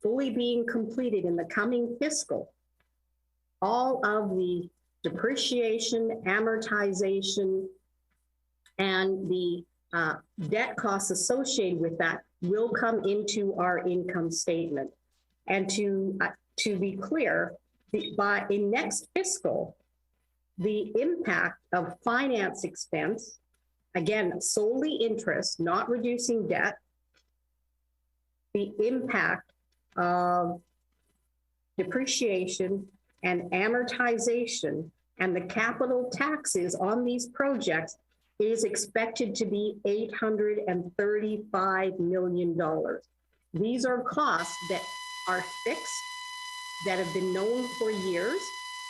fully being completed in the coming fiscal, all of the depreciation, amortization, and the debt costs associated with that will come into our income statement. And to be clear, by in next fiscal, the impact of finance expense, again, solely interest, not reducing debt, the impact of depreciation and amortization and the capital taxes on these projects is expected to be $835 million. These are costs that are fixed, that have been known for years.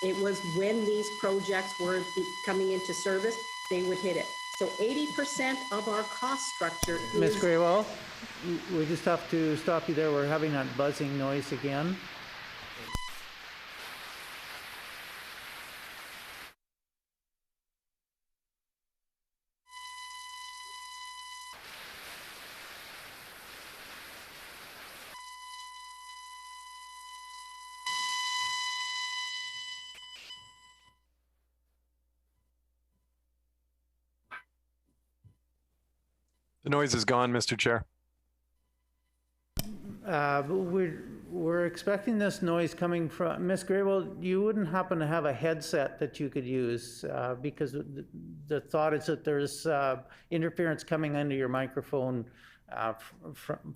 It was when these projects were coming into service, they would hit it. So 80% of our cost structure is... Ms. Graywall, we just have to stop you there. We're having that buzzing noise again. The noise is gone, Mr. Chair. We're expecting this noise coming from, Ms. Graywell, you wouldn't happen to have a headset that you could use because the thought is that there's interference coming into your microphone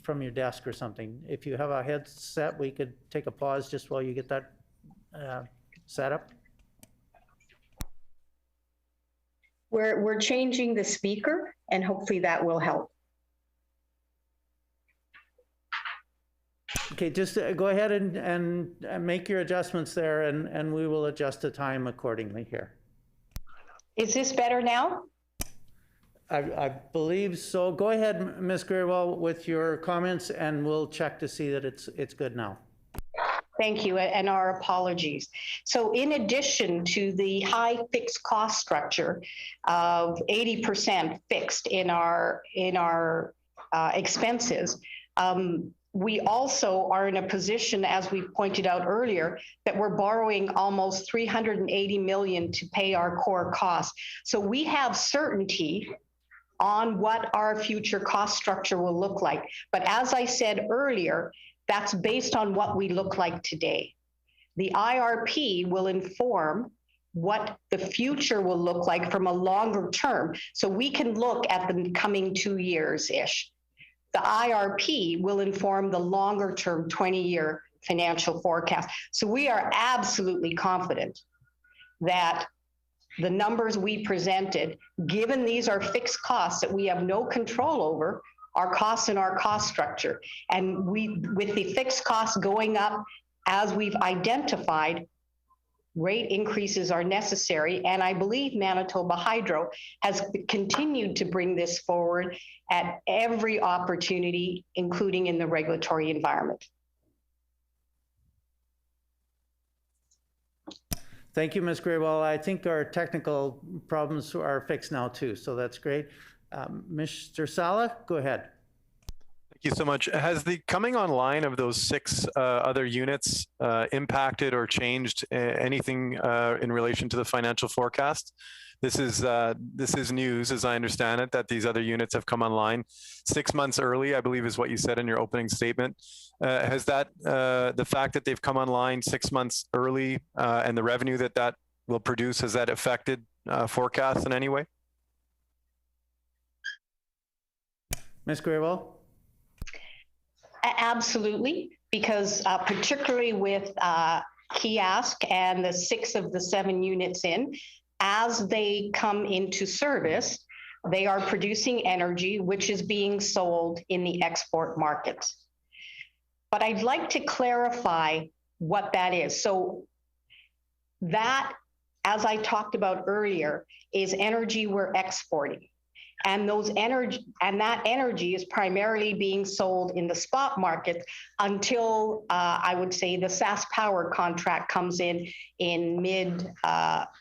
from your desk or something. If you have a headset, we could take a pause just while you get that set up. We're changing the speaker, and hopefully that will help. Okay, just go ahead and make your adjustments there, and we will adjust the time accordingly here. Is this better now? I believe so. Go ahead, Ms. Graywell, with your comments, and we'll check to see that it's good now. Thank you, and our apologies. So in addition to the high fixed cost structure of 80% fixed in our expenses, we also are in a position, as we pointed out earlier, that we're borrowing almost $380 million to pay our core costs. So we have certainty on what our future cost structure will look like. But as I said earlier, that's based on what we look like today. The IRP will inform what the future will look like from a longer term. So we can look at the coming 2 years-ish. The IRP will inform the longer term 20-year financial forecast. So we are absolutely confident that the numbers we presented, given these are fixed costs that we have no control over, our costs and our cost structure. And with the fixed costs going up, as we've identified, rate increases are necessary. And I believe Manitoba Hydro has continued to bring this forward at every opportunity, including in the regulatory environment. Thank you, Ms. Graywell. I think our technical problems are fixed now too, so that's great. Mr. Sala, go ahead. Thank you so much. Has the coming online of those 6 other units impacted or changed anything in relation to the financial forecast? This is news, as I understand it, that these other units have come online 6 months early, I believe is what you said in your opening statement. Has that, the fact that they've come online 6 months early and the revenue that will produce, has that affected forecasts in any way? Ms. Graywell? Absolutely, because particularly with Kiosk and the 6 of the 7 units in, as they come into service, they are producing energy which is being sold in the export markets. But I'd like to clarify what that is. So that, as I talked about earlier, is energy we're exporting. And that energy is primarily being sold in the spot market until I would say the Sas Power Contract comes in mid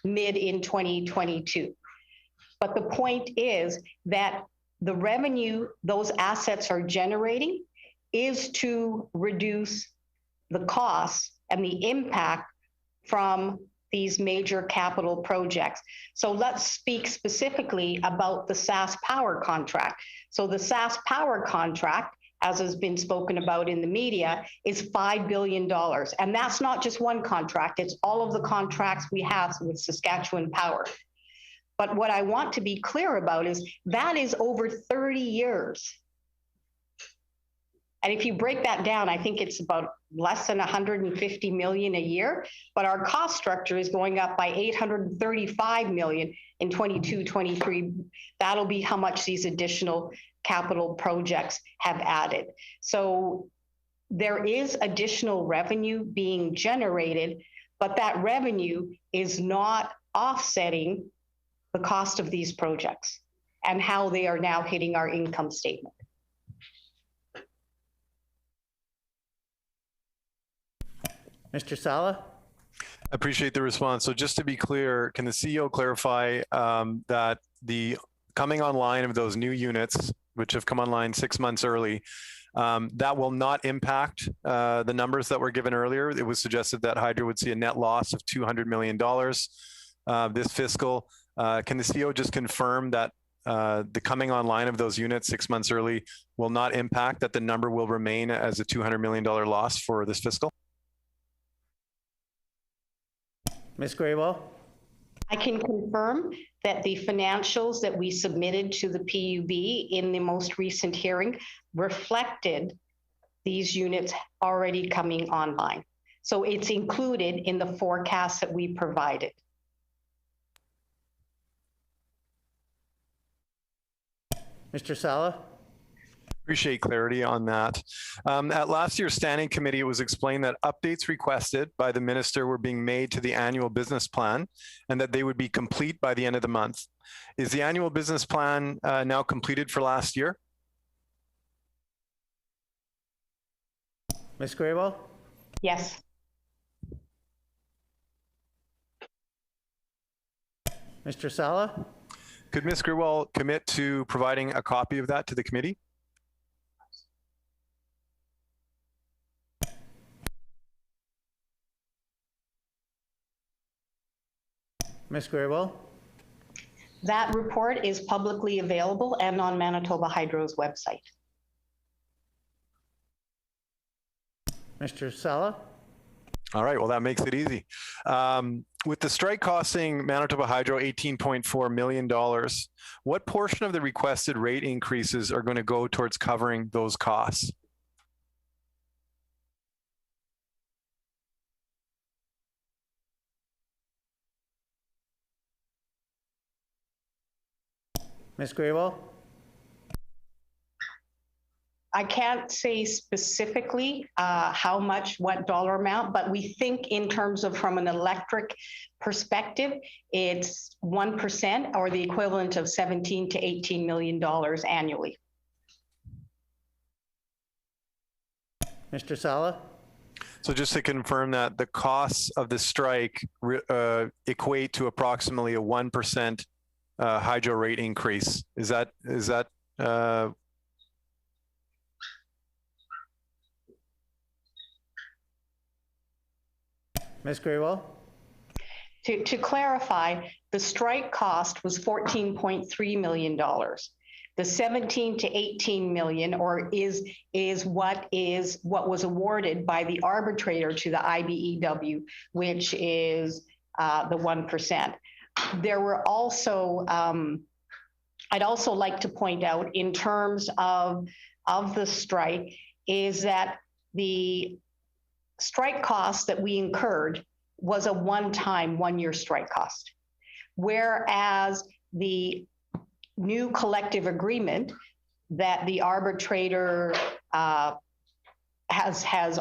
in 2022. But the point is that the revenue those assets are generating is to reduce the costs and the impact from these major capital projects. So let's speak specifically about the Sas Power Contract. So the Sas Power Contract, as has been spoken about in the media, is $5 billion. And that's not just one contract, it's all of the contracts we have with Saskatchewan Power. But what I want to be clear about is that is over 30 years. And if you break that down, I think it's about less than 150 million a year, but our cost structure is going up by 835 million in 22-23. That'll be how much these additional capital projects have added. So there is additional revenue being generated, but that revenue is not offsetting the cost of these projects and how they are now hitting our income statement. Mr. Sala? Appreciate the response. So just to be clear, can the CEO clarify that the coming online of those new units, which have come online 6 months early, that will not impact the numbers that were given earlier? It was suggested that Hydra would see a net loss of $200 million this fiscal. Can the CEO just confirm that the coming online of those units 6 months early will not impact, that the number will remain as a $200 million loss for this fiscal? Ms. Graywell? I can confirm that the financials that we submitted to the PUB in the most recent hearing reflected these units already coming online. So it's included in the forecast that we provided. Mr. Sala? Appreciate clarity on that. At last year's standing committee, it was explained that updates requested by the minister were being made to the annual business plan and that they would be complete by the end of the month. Is the annual business plan now completed for last year? Ms. Graywell? Yes. Mr. Sala? Could Ms. Grewal commit to providing a copy of that to the committee? Ms. Graywell? That report is publicly available and on Manitoba Hydro's website. Mr. Sala? All right, well, that makes it easy. With the strike costing Manitoba Hydro $18.4 million, what portion of the requested rate increases are going to go towards covering those costs? Ms. Graywell? I can't say specifically how much, what dollar amount, but we think in terms of from an electric perspective, it's 1% or the equivalent of $17 to $18 million annually. Mr. Sala? So just to confirm that the costs of the strike equate to approximately a 1% hydro rate increase. Is that Ms. Graywell? To clarify, the strike cost was $14.3 million. The 17 to 18 million, or is what was awarded by the arbitrator to the IBEW, which is the 1%. There were also, I'd also like to point out in terms of the strike is that the strike cost that we incurred was a one-time, one-year strike cost. Whereas the new collective agreement that the arbitrator has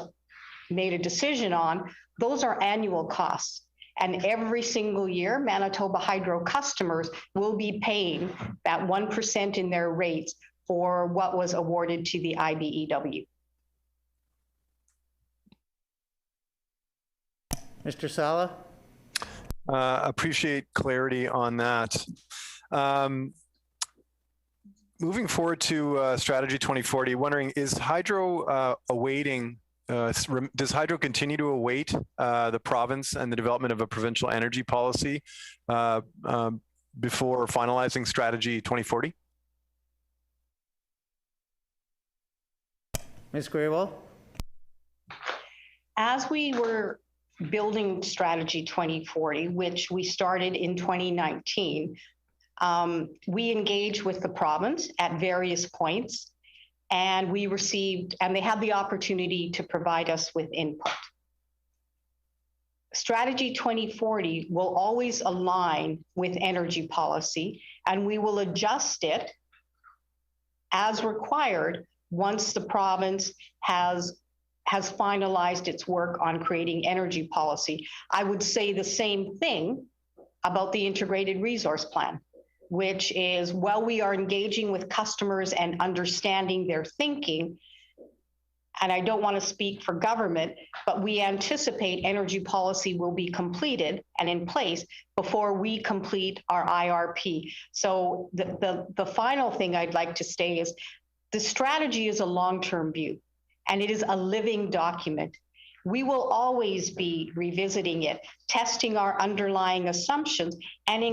made a decision on, those are annual costs. And every single year, Manitoba Hydro customers will be paying that 1% in their rates for what was awarded to the IBEW. Mr. Sala? Appreciate clarity on that. Moving forward to Strategy 2040, wondering, is Hydro awaiting, does Hydro continue to await the province and the development of a provincial energy policy before finalizing Strategy 2040? Ms. Graywell? As we were building Strategy 2040, which we started in 2019, we engaged with the province at various points. and they had the opportunity to provide us with input. Strategy 2040 will always align with energy policy, and we will adjust it as required once the province has finalized its work on creating energy policy. I would say the same thing about the integrated resource plan, which is, while we are engaging with customers and understanding their thinking, and I don't want to speak for government, but we anticipate energy policy will be completed and in place before we complete our IRP. So the final thing I'd like to say is the strategy is a long-term view, and it is a living document. We will always be revisiting it, testing our underlying assumptions, and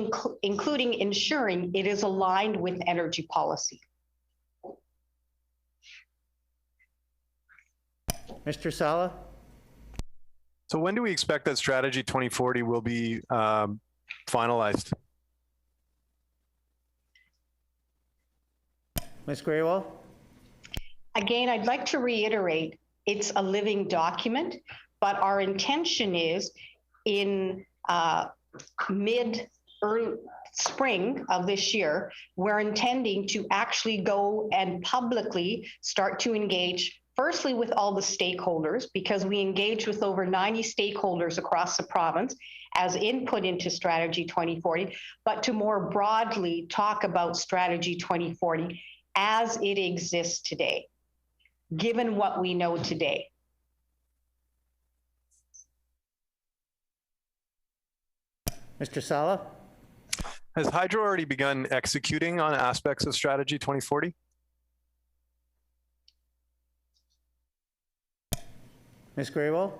including ensuring it is aligned with energy policy. Mr. Sala? So when do we expect that Strategy 2040 will be finalized? Ms. Graywall? Again, I'd like to reiterate, it's a living document, but our intention is in early spring of this year, we're intending to actually go and publicly start to engage, firstly with all the stakeholders, because we engage with over 90 stakeholders across the province as input into Strategy 2040, but to more broadly talk about Strategy 2040 as it exists today, given what we know today. Mr. Sala? Has Hydra already begun executing on aspects of Strategy 2040? Ms. Graywall?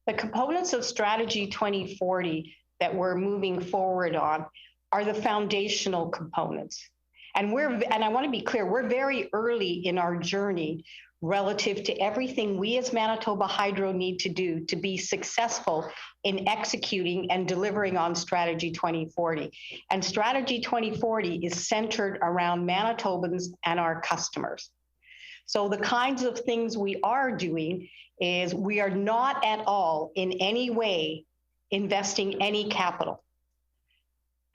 The components of Strategy 2040 that we're moving forward on are the foundational components. And I want to be clear, we're very early in our journey relative to everything we as Manitoba Hydro need to do to be successful in executing and delivering on Strategy 2040. And Strategy 2040 is centered around Manitobans and our customers. So the kinds of things we are doing is we are not at all in any way investing any capital.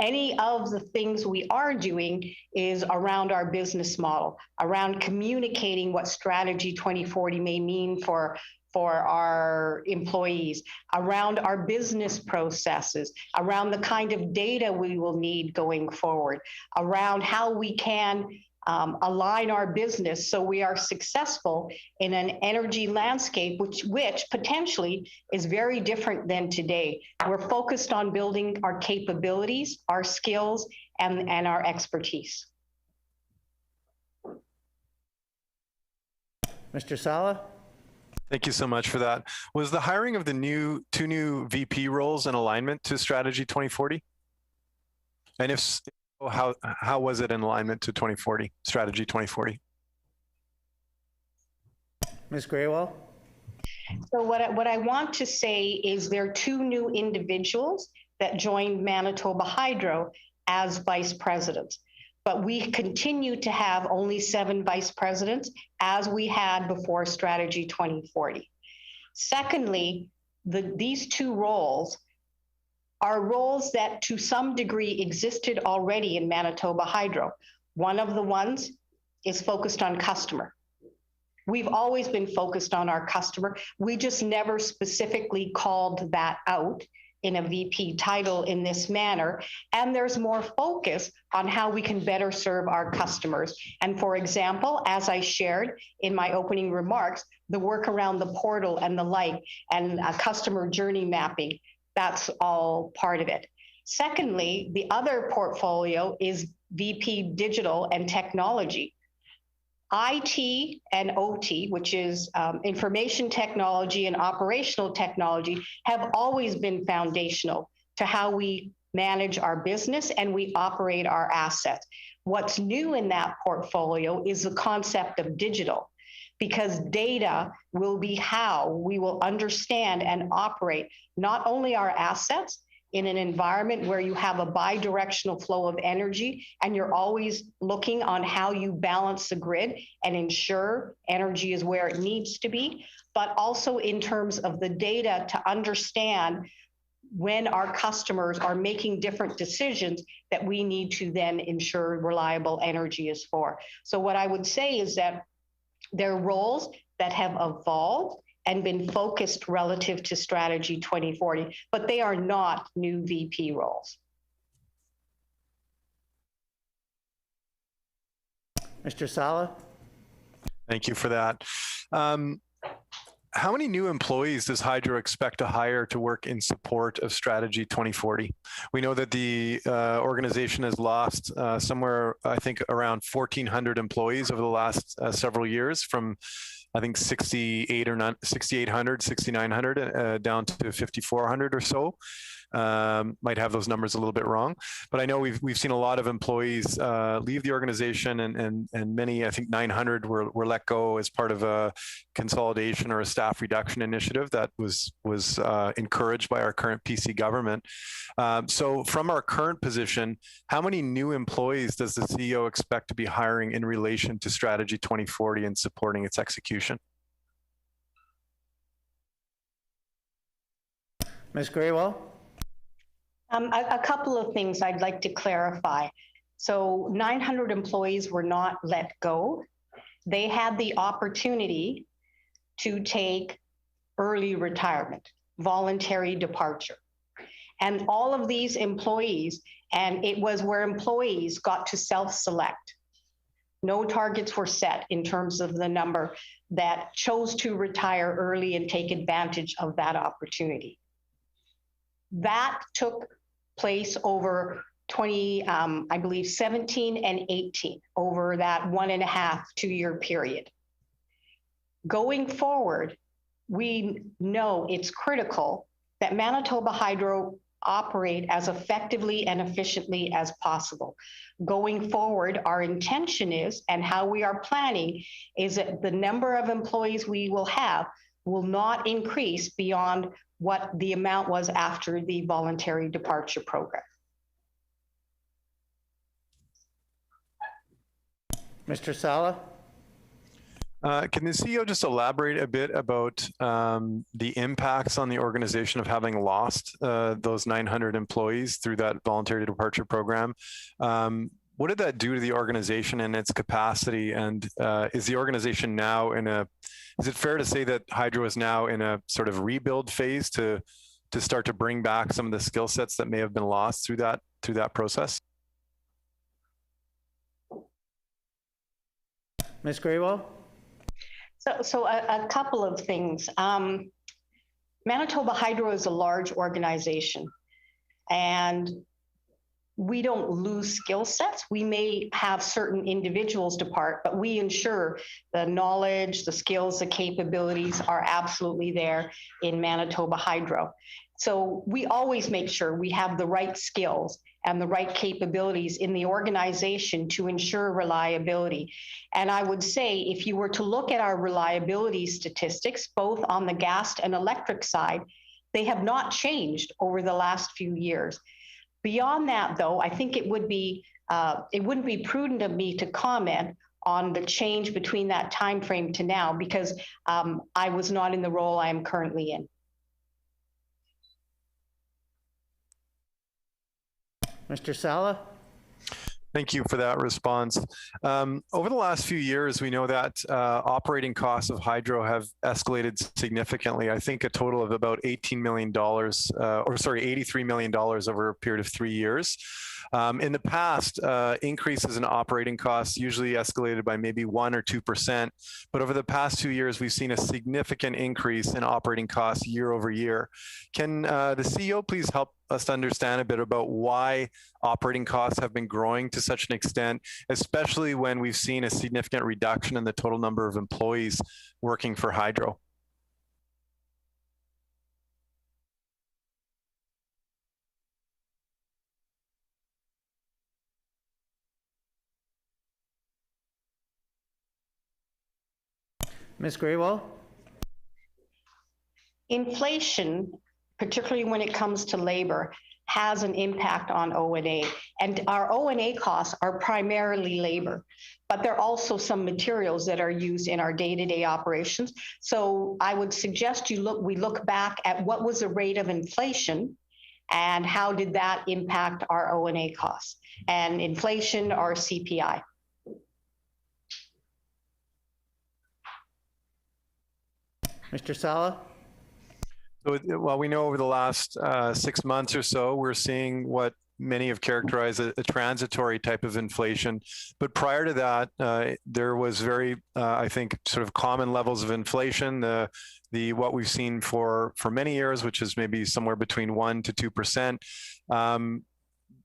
Any of the things we are doing is around our business model, around communicating what Strategy 2040 may mean for our employees, around our business processes, around the kind of data we will need going forward, around how we can align our business so we are successful in an energy landscape which potentially is very different than today. We're focused on building our capabilities, our skills, and our expertise. Mr. Sala? Thank you so much for that. Was the hiring of the two new VP roles in alignment to Strategy 2040? And if so, how was it in alignment to Strategy 2040? Ms. Graywall? So what I want to say is there are two new individuals that joined Manitoba Hydro as vice presidents, but we continue to have only 7 vice presidents as we had before Strategy 2040. Secondly, these two roles are roles that to some degree existed already in Manitoba Hydro. One of the ones is focused on customer. We've always been focused on our customer. We just never specifically called that out in a VP title in this manner. And there's more focus on how we can better serve our customers. And for example, as I shared in my opening remarks, the work around the portal and the like, and customer journey mapping, that's all part of it. Secondly, the other portfolio is VP Digital and Technology. IT and OT, which is information technology and operational technology, have always been foundational to how we manage our business and we operate our assets. What's new in that portfolio is the concept of digital, because data will be how we will understand and operate not only our assets in an environment where you have a bi-directional flow of energy and you're always looking on how you balance the grid and ensure energy is where it needs to be, but also in terms of the data to understand when our customers are making different decisions that we need to then ensure reliable energy is for. So what I would say is that there are roles that have evolved and been focused relative to Strategy 2040, but they are not new VP roles. Mr. Sala? Thank you for that. How many new employees does Hydro expect to hire to work in support of Strategy 2040? We know that the organization has lost somewhere, I think, around 1,400 employees over the last several years, from I think 6,800, 6,900 down to 5,400 or so. Might have those numbers a little bit wrong, but I know we've seen a lot of employees leave the organization, and many, I think 900 were let go as part of a consolidation or a staff reduction initiative that was encouraged by our current PC government. So from our current position, how many new employees does the CEO expect to be hiring in relation to Strategy 2040 and supporting its execution? Ms. Graywell? A couple of things I'd like to clarify. So 900 employees were not let go. They had the opportunity to take early retirement, voluntary departure. And all of these employees, and it was where employees got to self-select. No targets were set in terms of the number that chose to retire early and take advantage of that opportunity. That took place over 17 and 18, over that 1.5, 2-year period. Going forward, we know it's critical that Manitoba Hydro operate as effectively and efficiently as possible. Going forward, our intention is, and how we are planning, is that the number of employees we will have will not increase beyond what the amount was after the Voluntary Departure Program. Mr. Sala? Can the CEO just elaborate a bit about the impacts on the organization of having lost those 900 employees through that Voluntary Departure Program? What did that do to the organization and its capacity? And is the organization now is it fair to say that Hydro is now in a sort of rebuild phase to start to bring back some of the skill sets that may have been lost through that process? Ms. Graywell? So a couple of things. Manitoba Hydro is a large organization, and we don't lose skill sets. We may have certain individuals depart, but we ensure the knowledge, the skills, the capabilities are absolutely there in Manitoba Hydro. So we always make sure we have the right skills and the right capabilities in the organization to ensure reliability. And I would say, if you were to look at our reliability statistics, both on the gas and electric side, they have not changed over the last few years. Beyond that, though, I think it wouldn't be prudent of me to comment on the change between that time frame to now, because I was not in the role I am currently in. Mr. Sala? Thank you for that response. Over the last few years, we know that operating costs of Hydro have escalated significantly. I think a total of about $83 million over a period of 3 years. In the past, increases in operating costs usually escalated by maybe 1 or 2%, but over the past 2 years, we've seen a significant increase in operating costs year over year. Can the CEO please help us to understand a bit about why operating costs have been growing to such an extent, especially when we've seen a significant reduction in the total number of employees working for Hydro? Ms. Graywell? Inflation, particularly when it comes to labor, has an impact on O&A. And our O&A costs are primarily labor, but there are also some materials that are used in our day-to-day operations. So I would suggest we look back at what was the rate of inflation and how did that impact our O&A costs, and inflation or CPI. Mr. Sala? So, well, we know over the last 6 months or so, we're seeing what many have characterized a transitory type of inflation. But prior to that, there was very, I think, sort of common levels of inflation. What we've seen for many years, which is maybe somewhere between 1% to 2%.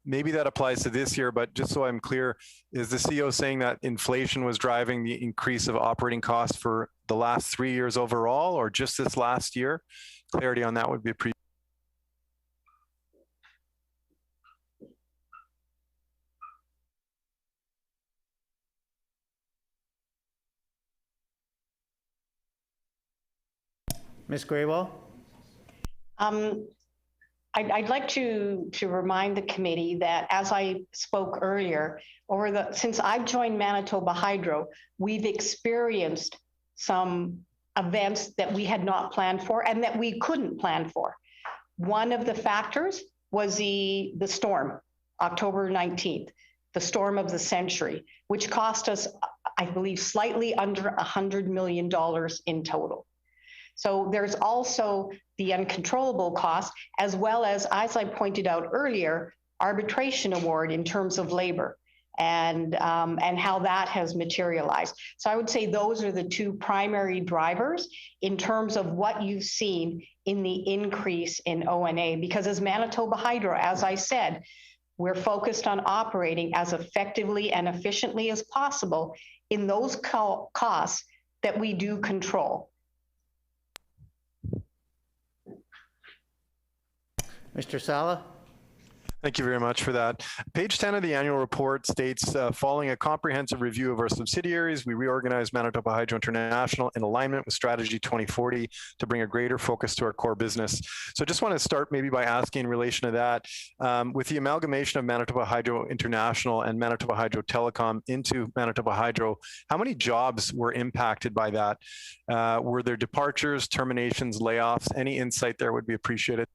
Maybe that applies to this year, but just so I'm clear, is the CEO saying that inflation was driving the increase of operating costs for the last 3 years overall, or just this last year? Clarity on that would be appreciated. Ms. Graywell? I'd like to remind the committee that, as I spoke earlier, since I've joined Manitoba Hydro, we've experienced some events that we had not planned for and that we couldn't plan for. One of the factors was the storm, October 19th, the storm of the century, which cost us, I believe, slightly under $100 million in total. So there's also the uncontrollable cost, as well as I pointed out earlier, arbitration award in terms of labor and how that has materialized. So I would say those are the two primary drivers in terms of what you've seen in the increase in O&A, because as Manitoba Hydro, as I said, we're focused on operating as effectively and efficiently as possible in those costs that we do control. Mr. Sala? Thank you very much for that. Page 10 of the annual report states, following a comprehensive review of our subsidiaries, we reorganized Manitoba Hydro International in alignment with Strategy 2040 to bring a greater focus to our core business. So I just want to start maybe by asking in relation to that, with the amalgamation of Manitoba Hydro International and Manitoba Hydro Telecom into Manitoba Hydro, how many jobs were impacted by that? Were there departures, terminations, layoffs? Any insight there would be appreciated.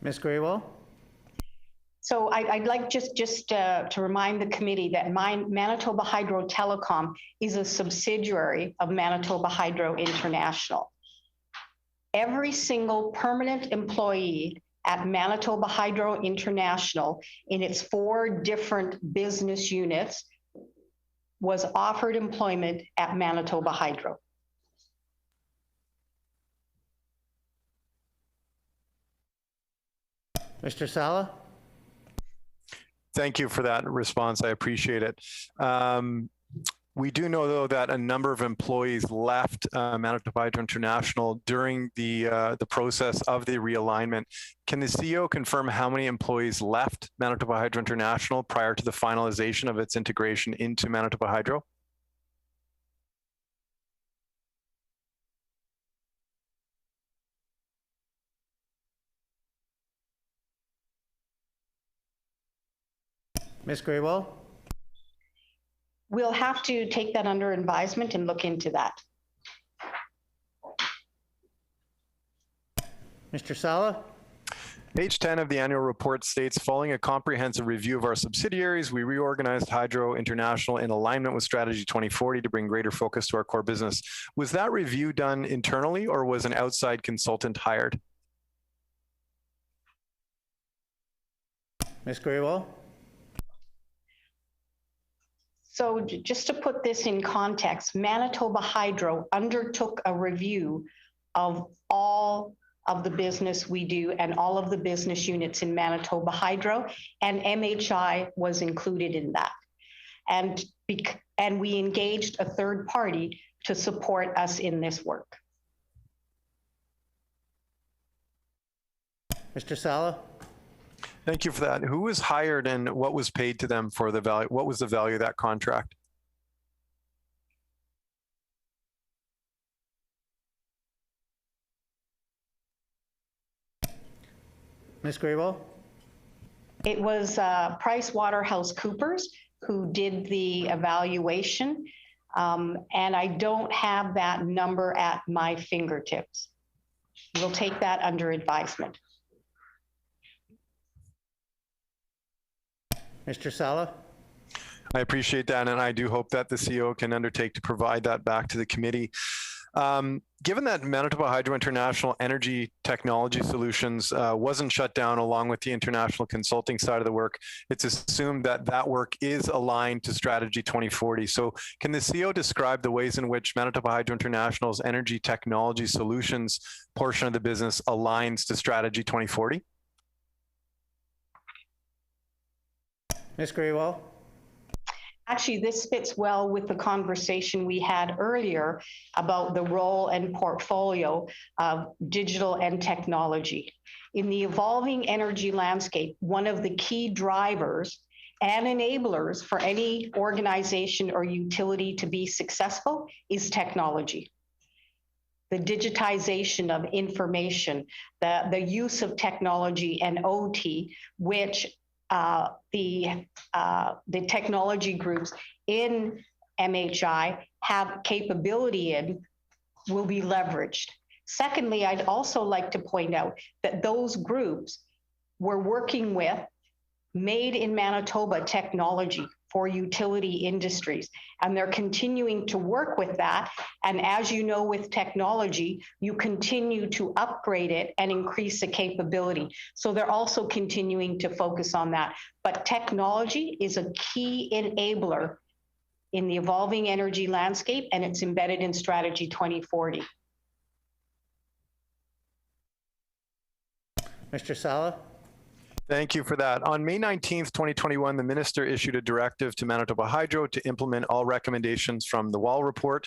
Ms. Graywell? So I'd like just to remind the committee that Manitoba Hydro Telecom is a subsidiary of Manitoba Hydro International. Every single permanent employee at Manitoba Hydro International in its 4 different business units was offered employment at Manitoba Hydro. Mr. Sala? Thank you for that response. I appreciate it. We do know, though, that a number of employees left Manitoba Hydro International during the process of the realignment. Can the CEO confirm how many employees left Manitoba Hydro International prior to the finalization of its integration into Manitoba Hydro? Ms. Graywell? We'll have to take that under advisement and look into that. Mr. Sala? Page 10 of the annual report states, following a comprehensive review of our subsidiaries, we reorganized Hydro International in alignment with Strategy 2040 to bring greater focus to our core business. Was that review done internally, or was an outside consultant hired? Ms. Graywell? So just to put this in context, Manitoba Hydro undertook a review of all of the business we do and all of the business units in Manitoba Hydro, and MHI was included in that. And we engaged a third party to support us in this work. Mr. Sala? Thank you for that. Who was hired and what was paid to them for the value? What was the value of that contract? Ms. Grewal? It was PricewaterhouseCoopers who did the evaluation, and I don't have that number at my fingertips. We'll take that under advisement. Mr. Sala? I appreciate that, and I do hope that the CEO can undertake to provide that back to the committee. Given that Manitoba Hydro International Energy Technology Solutions wasn't shut down along with the international consulting side of the work, it's assumed that that work is aligned to Strategy 2040. So can the CEO describe the ways in which Manitoba Hydro International's Energy Technology Solutions portion of the business aligns to Strategy 2040? Ms. Grewal? Actually, this fits well with the conversation we had earlier about the role and portfolio of digital and technology. In the evolving energy landscape, one of the key drivers and enablers for any organization or utility to be successful is technology. The digitization of information, the use of technology and OT, which the technology groups in MHI have capability in, will be leveraged. Secondly, I'd also like to point out that those groups were working with made in Manitoba technology for utility industries, and they're continuing to work with that. And as you know, with technology, you continue to upgrade it and increase the capability. So they're also continuing to focus on that. But technology is a key enabler in the evolving energy landscape, and it's embedded in Strategy 2040. Mr. Sala? Thank you for that. On May 19th, 2021, the minister issued a directive to Manitoba Hydro to implement all recommendations from the Wall report.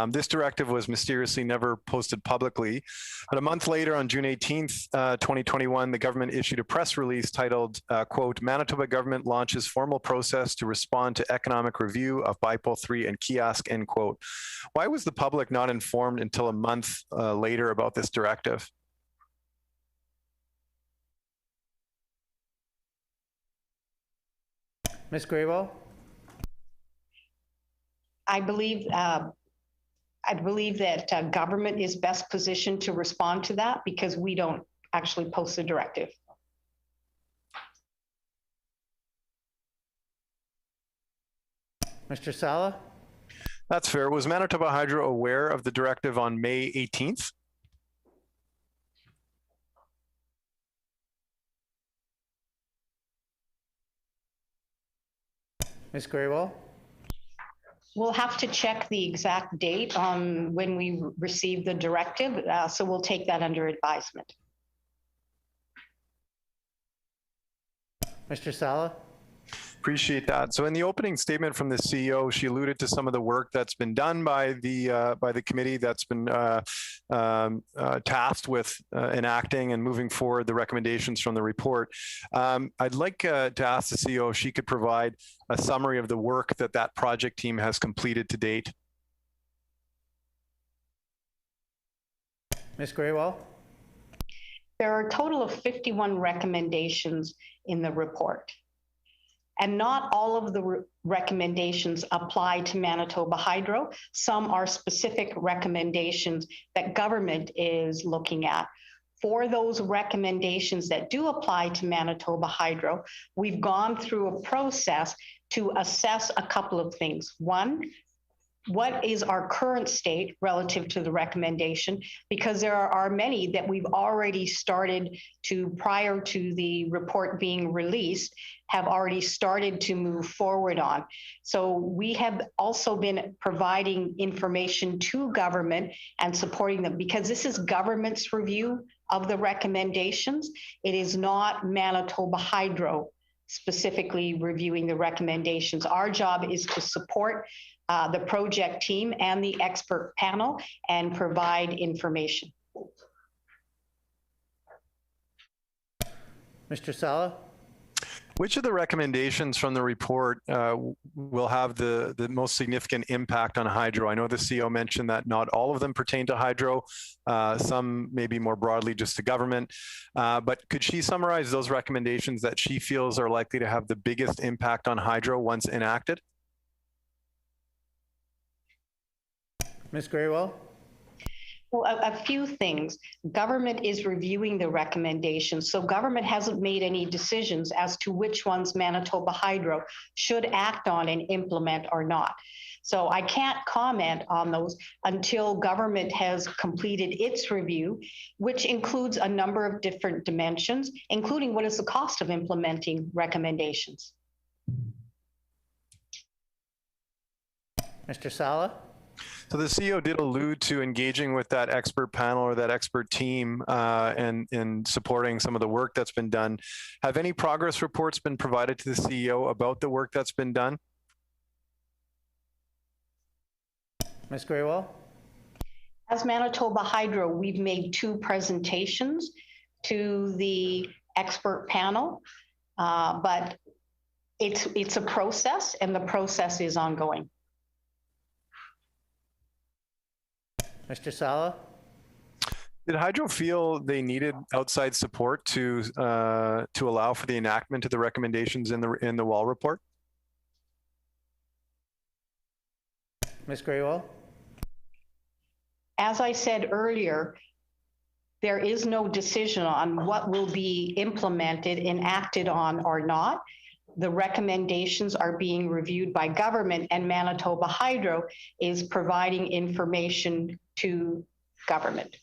This directive was mysteriously never posted publicly. But a month later, on June 18th, 2021, the government issued a press release titled, quote, Manitoba government launches formal process to respond to economic review of Bipole 3 and Kiosk, end quote. Why was the public not informed until a month later about this directive? Ms. Grewal? I believe that government is best positioned to respond to that because we don't actually post the directive. Mr. Sala? That's fair. Was Manitoba Hydro aware of the directive on May 18th? Ms. Grewal? We'll have to check the exact date on when we received the directive, so we'll take that under advisement. Mr. Sala? Appreciate that. So in the opening statement from the CEO, she alluded to some of the work that's been done by the committee that's been tasked with enacting and moving forward the recommendations from the report. I'd like to ask the CEO if she could provide a summary of the work that that project team has completed to date. Ms. Grewal? There are a total of 51 recommendations in the report. And not all of the recommendations apply to Manitoba Hydro. Some are specific recommendations that government is looking at. For those recommendations that do apply to Manitoba Hydro, we've gone through a process to assess a couple of things. One, what is our current state relative to the recommendation? Because there are many that we've already started to, prior to the report being released, have already started to move forward on. So we have also been providing information to government and supporting them because this is government's review of the recommendations. It is not Manitoba Hydro specifically reviewing the recommendations. Our job is to support the project team and the expert panel and provide information. Mr. Sala? Which of the recommendations from the report will have the most significant impact on hydro? I know the CEO mentioned that not all of them pertain to hydro, some maybe more broadly just to government, but could she summarize those recommendations that she feels are likely to have the biggest impact on hydro once enacted? Ms. Graywell? Well, a few things. Government is reviewing the recommendations, so government hasn't made any decisions as to which ones Manitoba Hydro should act on and implement or not. So I can't comment on those until government has completed its review, which includes a number of different dimensions, including what is the cost of implementing recommendations. Mr. Sala? So the CEO did allude to engaging with that expert panel or that expert team and supporting some of the work that's been done. Have any progress reports been provided to the CEO about the work that's been done? Ms. Graywell? As Manitoba Hydro, we've made 2 presentations to the expert panel, but it's a process, and the process is ongoing. Mr. Sala? Did Hydro feel they needed outside support to allow for the enactment of the recommendations in the Wall report? Ms. Graywell? As I said earlier, there is no decision on what will be implemented and acted on or not. The recommendations are being reviewed by government, and Manitoba Hydro is providing information to government.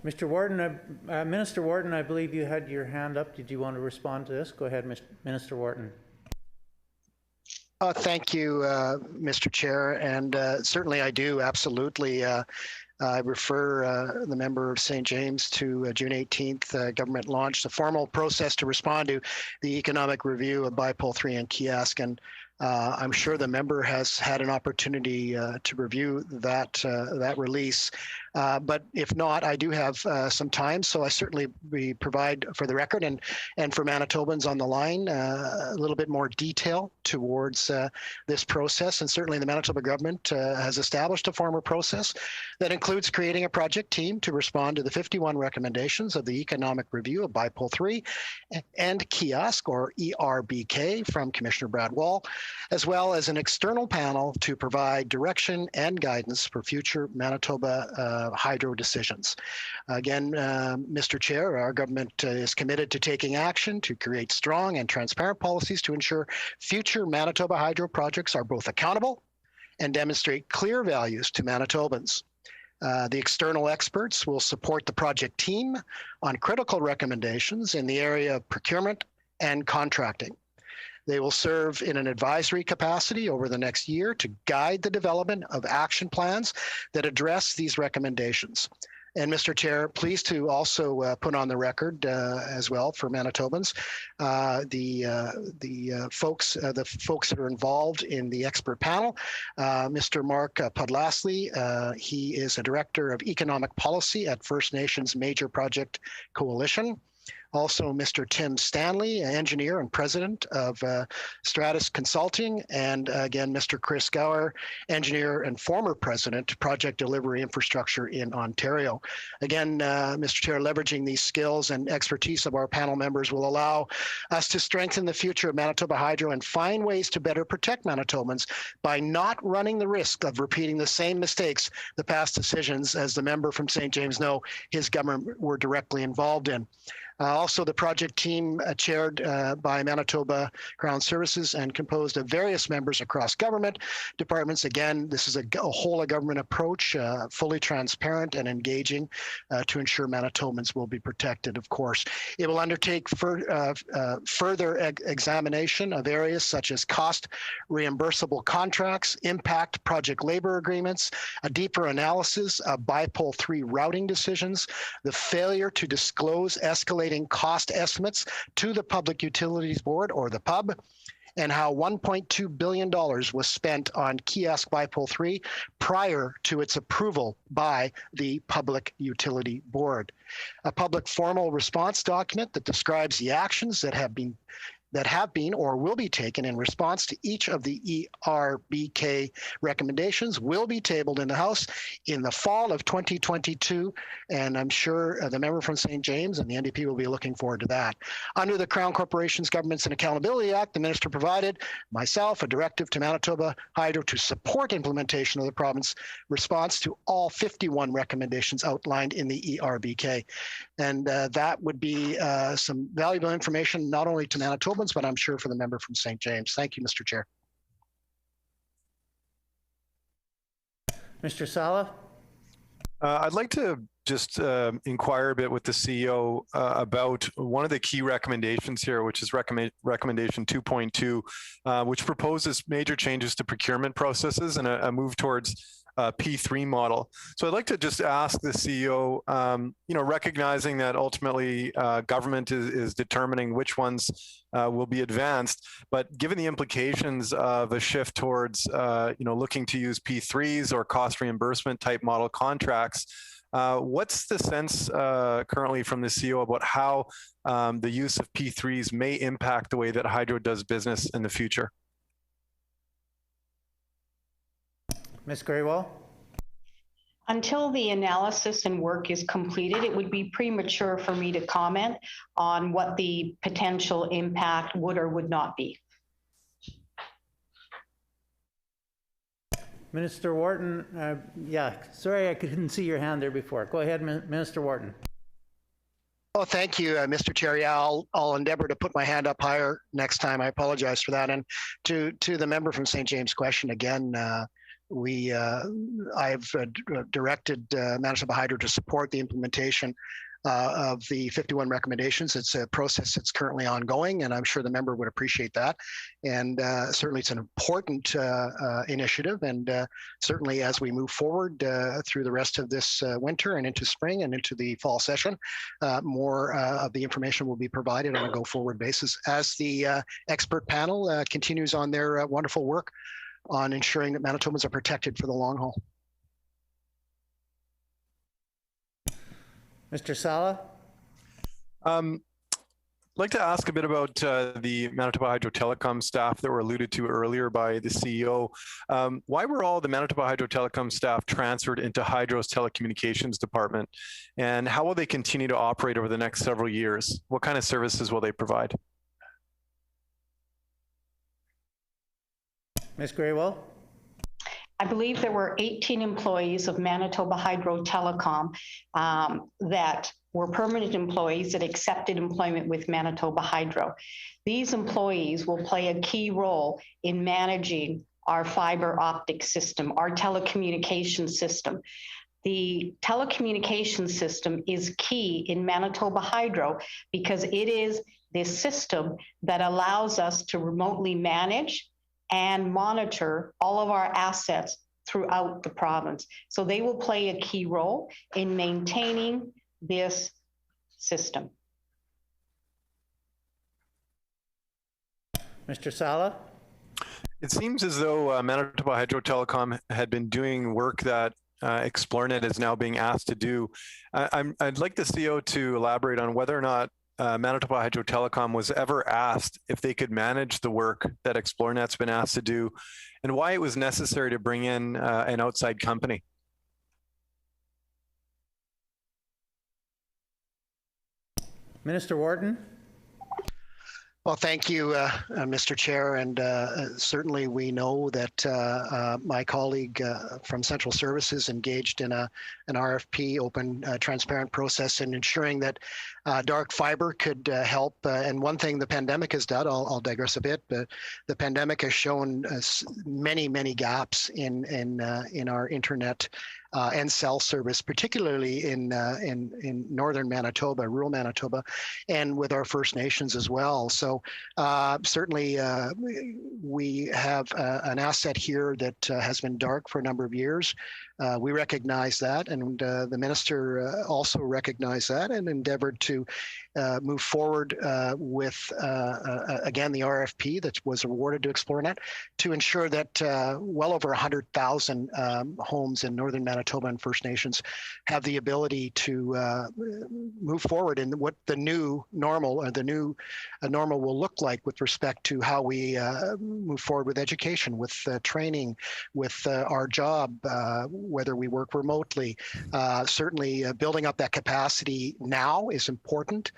Mr. Wharton, Minister Wharton, I believe you had your hand up. Did you want to respond to this? Go ahead, Minister Wharton. Thank you, Mr. Chair, and certainly I do, absolutely. I refer the member of St. James to June 18th, government launched a formal process to respond to the economic review of Bipole 3 and Kiosk, and I'm sure the member has had an opportunity to review that release. But if not, I do have some time, so I certainly provide for the record and for Manitobans on the line a little bit more detail towards this process. And certainly the Manitoba government has established a formal process that includes creating a project team to respond to the 51 recommendations of the economic review of Bipole 3 and Kiosk, or ERBK, from Commissioner Brad Wall, as well as an external panel to provide direction and guidance for future Manitoba hydro decisions. Again, Mr. Chair, our government is committed to taking action to create strong and transparent policies to ensure future Manitoba hydro projects are both accountable and demonstrate clear values to Manitobans. The external experts will support the project team on critical recommendations in the area of procurement and contracting. They will serve in an advisory capacity over the next year to guide the development of action plans that address these recommendations. And Mr. Chair, pleased to also put on the record as well for Manitobans, the folks that are involved in the expert panel. Mr. Mark Podlasly, he is a director of economic policy at First Nations Major Project Coalition. Also, Mr. Tim Stanley, engineer and president of Stratus Consulting, and again, Mr. Chris Gower, engineer and former president, Project Delivery Infrastructure in Ontario. Again, Mr. Chair, leveraging these skills and expertise of our panel members will allow us to strengthen the future of Manitoba Hydro and find ways to better protect Manitobans by not running the risk of repeating the same mistakes the past decisions, as the member from St. James know his government were directly involved in. Also, the project team chaired by Manitoba Crown Services and composed of various members across government departments. Again, this is a whole of government approach, fully transparent and engaging to ensure Manitobans will be protected, of course. It will undertake further examination of areas such as cost reimbursable contracts, impact project labor agreements, a deeper analysis of Bipole 3 routing decisions, the failure to disclose escalating cost estimates to the Public Utilities Board, or the PUB, and how $1.2 billion was spent on Kiosk Bipole 3 prior to its approval by the Public Utility Board. A public formal response document that describes the actions that have been or will be taken in response to each of the ERBK recommendations will be tabled in the House in the fall of 2022, and I'm sure the member from St. James and the NDP will be looking forward to that. Under the Crown Corporations Governance and Accountability Act, the minister provided myself a directive to Manitoba Hydro to support implementation of the province response to all 51 recommendations outlined in the ERBK. And that would be some valuable information, not only to Manitoba, but I'm sure for the member from St. James. Thank you, Mr. Chair. Mr. Sala? I'd like to just inquire a bit with the CEO about one of the key recommendations here, which is recommendation 2.2, which proposes major changes to procurement processes and a move towards P3 model. So I'd like to just ask the CEO, recognizing that ultimately government is determining which ones will be advanced, but given the implications of a shift towards, looking to use P3s or cost reimbursement type model contracts, what's the sense currently from the CEO about how the use of P3s may impact the way that Hydro does business in the future? Ms. Grewal? Until the analysis and work is completed, it would be premature for me to comment on what the potential impact would or would not be. Minister Wharton, sorry I couldn't see your hand there before. Go ahead, Minister Wharton. Oh, thank you, Mr. Chair. Yeah, I'll endeavor to put my hand up higher next time. I apologize for that. And to the member from St. James' question again, I've directed Manitoba Hydro to support the implementation of the 51 recommendations. It's a process that's currently ongoing, and I'm sure the member would appreciate that. And certainly it's an important initiative, and certainly as we move forward through the rest of this winter and into spring and into the fall session, more of the information will be provided on a go-forward basis as the expert panel continues on their wonderful work on ensuring that Manitobans are protected for the long haul. Mr. Sala? I'd like to ask a bit about the Manitoba Hydro Telecom staff that were alluded to earlier by the CEO. Why were all the Manitoba Hydro Telecom staff transferred into Hydro's telecommunications department? And how will they continue to operate over the next several years? What kind of services will they provide? Ms. Grewal? I believe there were 18 employees of Manitoba Hydro Telecom that were permanent employees that accepted employment with Manitoba Hydro. These employees will play a key role in managing our fiber optic system, our telecommunication system. The telecommunication system is key in Manitoba Hydro because it is this system that allows us to remotely manage and monitor all of our assets throughout the province. So they will play a key role in maintaining this system. Mr. Sala? It seems as though Manitoba Hydro Telecom had been doing work that Xplornet is now being asked to do. I'd like the CEO to elaborate on whether or not Manitoba Hydro Telecom was ever asked if they could manage the work that Xplornet's been asked to do, and why it was necessary to bring in an outside company. Minister Wharton? Well, thank you, Mr. Chair, and certainly we know that my colleague from Central Services engaged in an RFP, open, transparent process in ensuring that dark fiber could help. And one thing the pandemic has done, I'll digress a bit, but the pandemic has shown many, many gaps in our internet and cell service, particularly in northern Manitoba, rural Manitoba, and with our First Nations as well. So certainly we have an asset here that has been dark for a number of years. We recognize that, and the minister also recognized that and endeavored to move forward with, again, the RFP that was awarded to ExploreNet to ensure that well over 100,000 homes in northern Manitoba and First Nations have the ability to move forward in what the new normal, or the new normal will look like with respect to how we move forward with education, with training, with our job, whether we work remotely. Certainly building up that capacity now is important.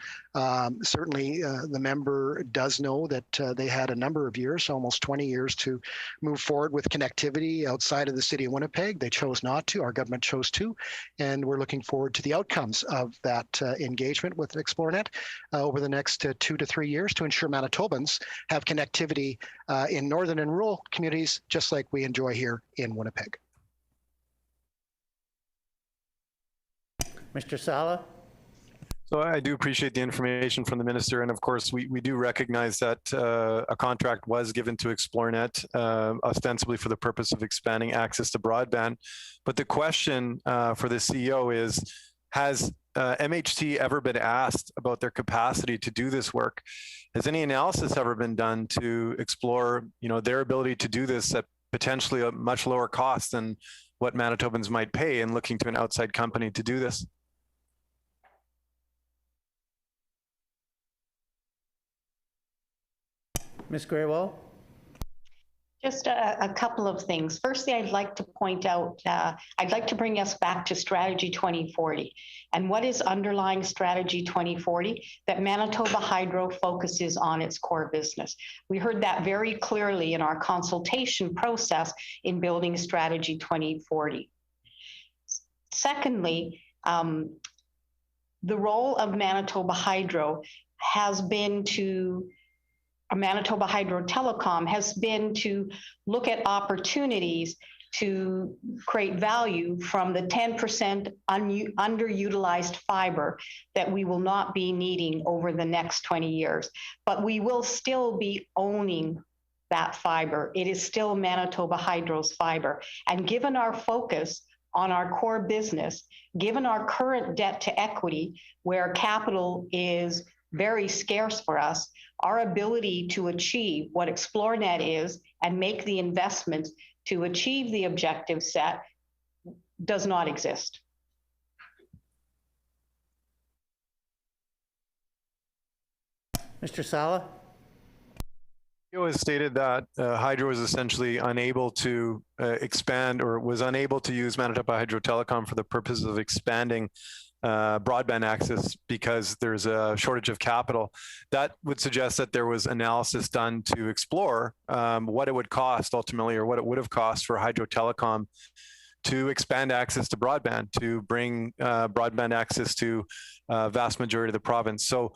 Certainly the member does know that they had a number of years, almost 20 years, to move forward with connectivity outside of the city of Winnipeg. They chose not to. Our government chose to. And we're looking forward to the outcomes of that engagement with ExploreNet over the next 2 to 3 years to ensure Manitobans have connectivity in northern and rural communities, just like we enjoy here in Winnipeg. Mr. Sala? So I do appreciate the information from the minister. And of course, we do recognize that a contract was given to ExploreNet, ostensibly for the purpose of expanding access to broadband. But the question for the CEO is, has MHT ever been asked about their capacity to do this work? Has any analysis ever been done to explore, their ability to do this at potentially a much lower cost than what Manitobans might pay in looking to an outside company to do this? Ms. Graywall? Just a couple of things. Firstly, I'd like to point out, I'd like to bring us back to Strategy 2040. And what is underlying Strategy 2040? That Manitoba Hydro focuses on its core business. We heard that very clearly in our consultation process in building Strategy 2040. Secondly, the role of Manitoba Hydro has been to Manitoba Hydro Telecom has been to look at opportunities to create value from the 10% underutilized fiber that we will not be needing over the next 20 years. But we will still be owning that fiber. It is still Manitoba Hydro's fiber. And given our focus on our core business, given our current debt to equity, where capital is very scarce for us, our ability to achieve what ExploreNet is and make the investments to achieve the objective set does not exist. Mr. Sala? CEO has stated that Hydro was essentially unable to expand, or was unable to use Manitoba Hydro Telecom for the purpose of expanding broadband access because there's a shortage of capital. That would suggest that there was analysis done to explore what it would cost ultimately, or what it would have cost for Hydro Telecom to expand access to broadband, to bring broadband access to vast majority of the province. So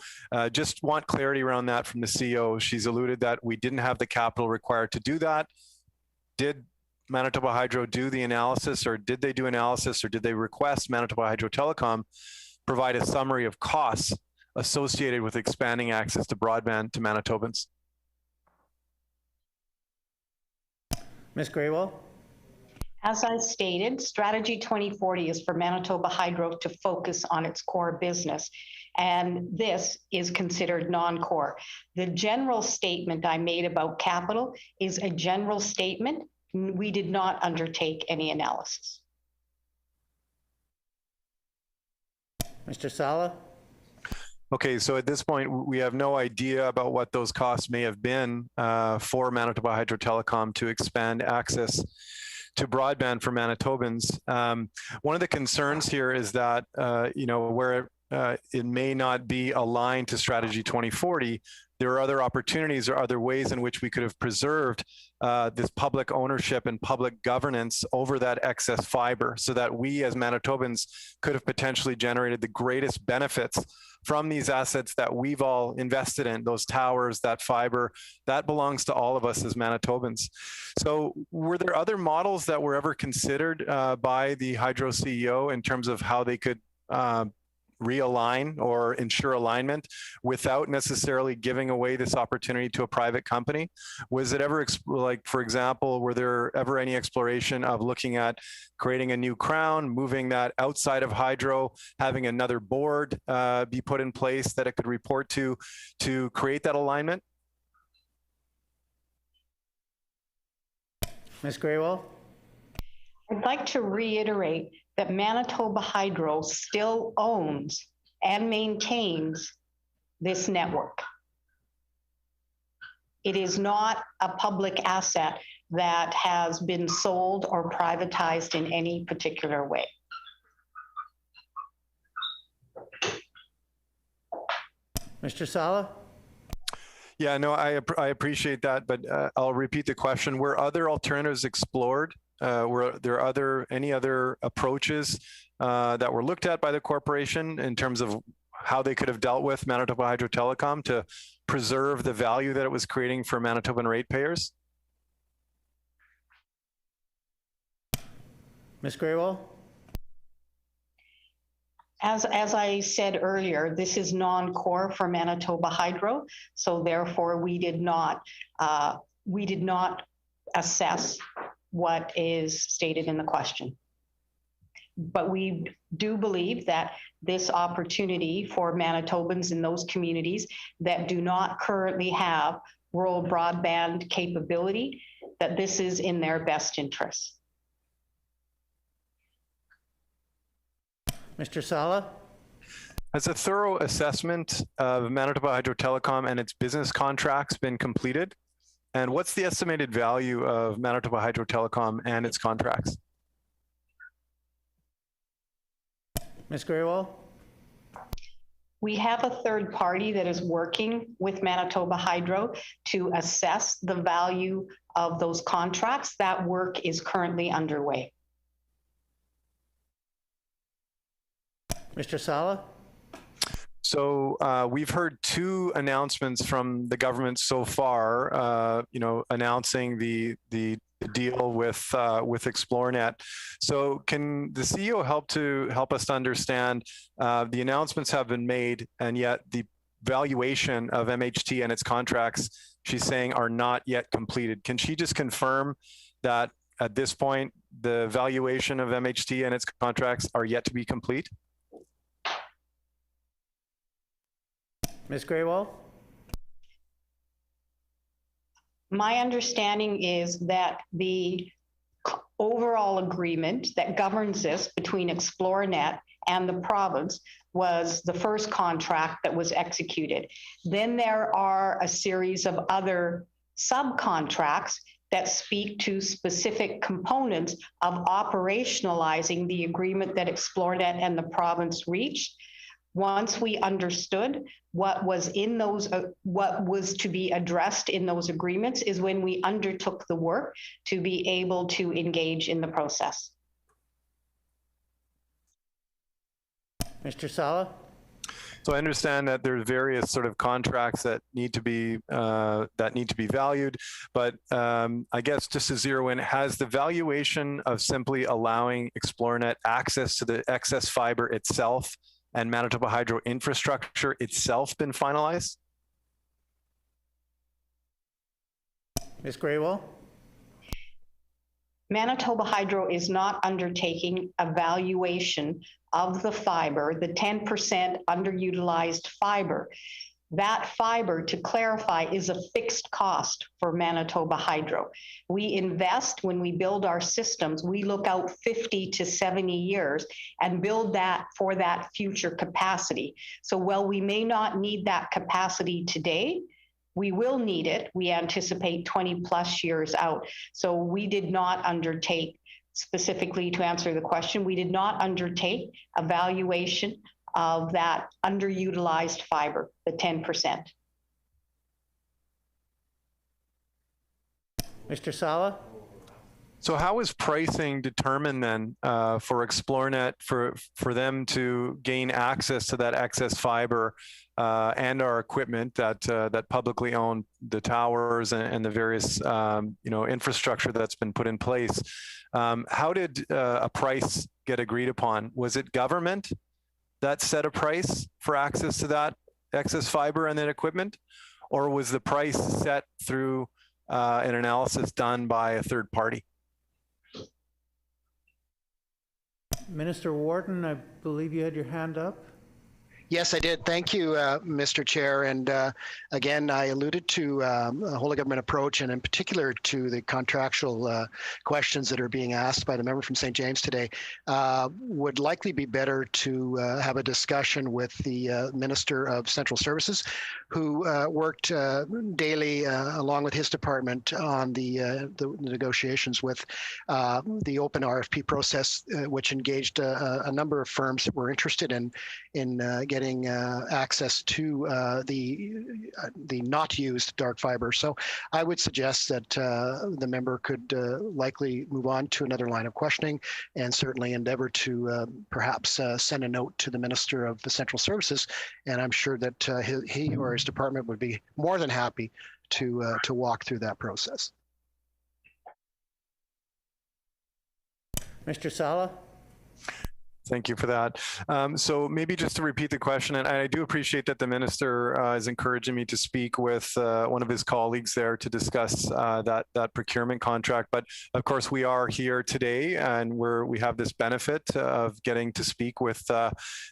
just want clarity around that from the CEO. She's alluded that we didn't have the capital required to do that. Did Manitoba Hydro do the analysis, or did they do analysis, or did they request Manitoba Hydro Telecom provide a summary of costs associated with expanding access to broadband to Manitobans? Ms. Graywall? As I stated, Strategy 2040 is for Manitoba Hydro to focus on its core business, and this is considered non-core. The general statement I made about capital is a general statement. We did not undertake any analysis. Mr. Sala? Okay, so at this point, we have no idea about what those costs may have been for Manitoba Hydro Telecom to expand access to broadband for Manitobans. One of the concerns here is that, where it may not be aligned to Strategy 2040, there are other opportunities or other ways in which we could have preserved this public ownership and public governance over that excess fiber, so that we as Manitobans could have potentially generated the greatest benefits from these assets that we've all invested in, those towers, that fiber, that belongs to all of us as Manitobans. So were there other models that were ever considered by the Hydro CEO in terms of how they could realign or ensure alignment without necessarily giving away this opportunity to a private company? Was it ever, like, for example, were there ever any exploration of looking at creating a new crown, moving that outside of Hydro, having another board be put in place that it could report to create that alignment? Ms. Graywall? I'd like to reiterate that Manitoba Hydro still owns and maintains this network. It is not a public asset that has been sold or privatized in any particular way. Mr. Sala? Yeah, no, I appreciate that, but I'll repeat the question. Were other alternatives explored? Were there any other approaches that were looked at by the corporation in terms of how they could have dealt with Manitoba Hydro Telecom to preserve the value that it was creating for Manitoban ratepayers? Ms. Graywall? As I said earlier, this is non-core for Manitoba Hydro, so therefore we did not assess what is stated in the question. But we do believe that this opportunity for Manitobans in those communities that do not currently have rural broadband capability, that this is in their best interest. Mr. Sala? Has a thorough assessment of Manitoba Hydro Telecom and its business contracts been completed? And what's the estimated value of Manitoba Hydro Telecom and its contracts? Ms. Graywall? We have a third party that is working with Manitoba Hydro to assess the value of those contracts. That work is currently underway. Mr. Sala? So we've heard two announcements from the government so far, announcing the deal with ExploreNet. So can the CEO help us to understand the announcements have been made, and yet the valuation of MHT and its contracts, she's saying, are not yet completed. Can she just confirm that at this point the valuation of MHT and its contracts are yet to be complete? Ms. Graywall? My understanding is that the overall agreement that governs this between ExploreNet and the province was the first contract that was executed. Then there are a series of other subcontracts that speak to specific components of operationalizing the agreement that ExploreNet and the province reached. Once we understood what was in those, what was to be addressed in those agreements, is when we undertook the work to be able to engage in the process. Mr. Sala? So I understand that there's various sort of contracts that need to be valued, but I guess just to zero in, has the valuation of simply allowing ExploreNet access to the excess fiber itself and Manitoba Hydro infrastructure itself been finalized? Ms. Graywall? Manitoba Hydro is not undertaking a valuation of the fiber, the 10% underutilized fiber. That fiber, to clarify, is a fixed cost for Manitoba Hydro. We invest, when we build our systems, we look out 50 to 70 years and build that for that future capacity. So while we may not need that capacity today, we will need it. We anticipate 20 plus years out. So we did not undertake, specifically to answer the question, we did not undertake a valuation of that underutilized fiber, the 10%. Mr. Sala? So how is pricing determined then for ExploreNet for them to gain access to that excess fiber and our equipment that publicly own the towers and the various infrastructure that's been put in place? How did a price get agreed upon? Was it government that set a price for access to that excess fiber and that equipment? Or was the price set through an analysis done by a third party? Minister Warden, I believe you had your hand up. Yes, I did. Thank you, Mr. Chair. And again, I alluded to a whole of government approach, and in particular to the contractual questions that are being asked by the member from St. James today. Would likely be better to have a discussion with the Minister of Central Services, who worked daily along with his department on the negotiations with the open RFP process, which engaged a number of firms that were interested in getting access to the not used dark fiber. So I would suggest that the member could likely move on to another line of questioning, and certainly endeavor to perhaps send a note to the Minister of the Central Services. And I'm sure that he or his department would be more than happy to walk through that process. Mr. Sala? Thank you for that. So maybe just to repeat the question, and I do appreciate that the minister is encouraging me to speak with one of his colleagues there to discuss that procurement contract. But of course, we are here today, and we have this benefit of getting to speak with the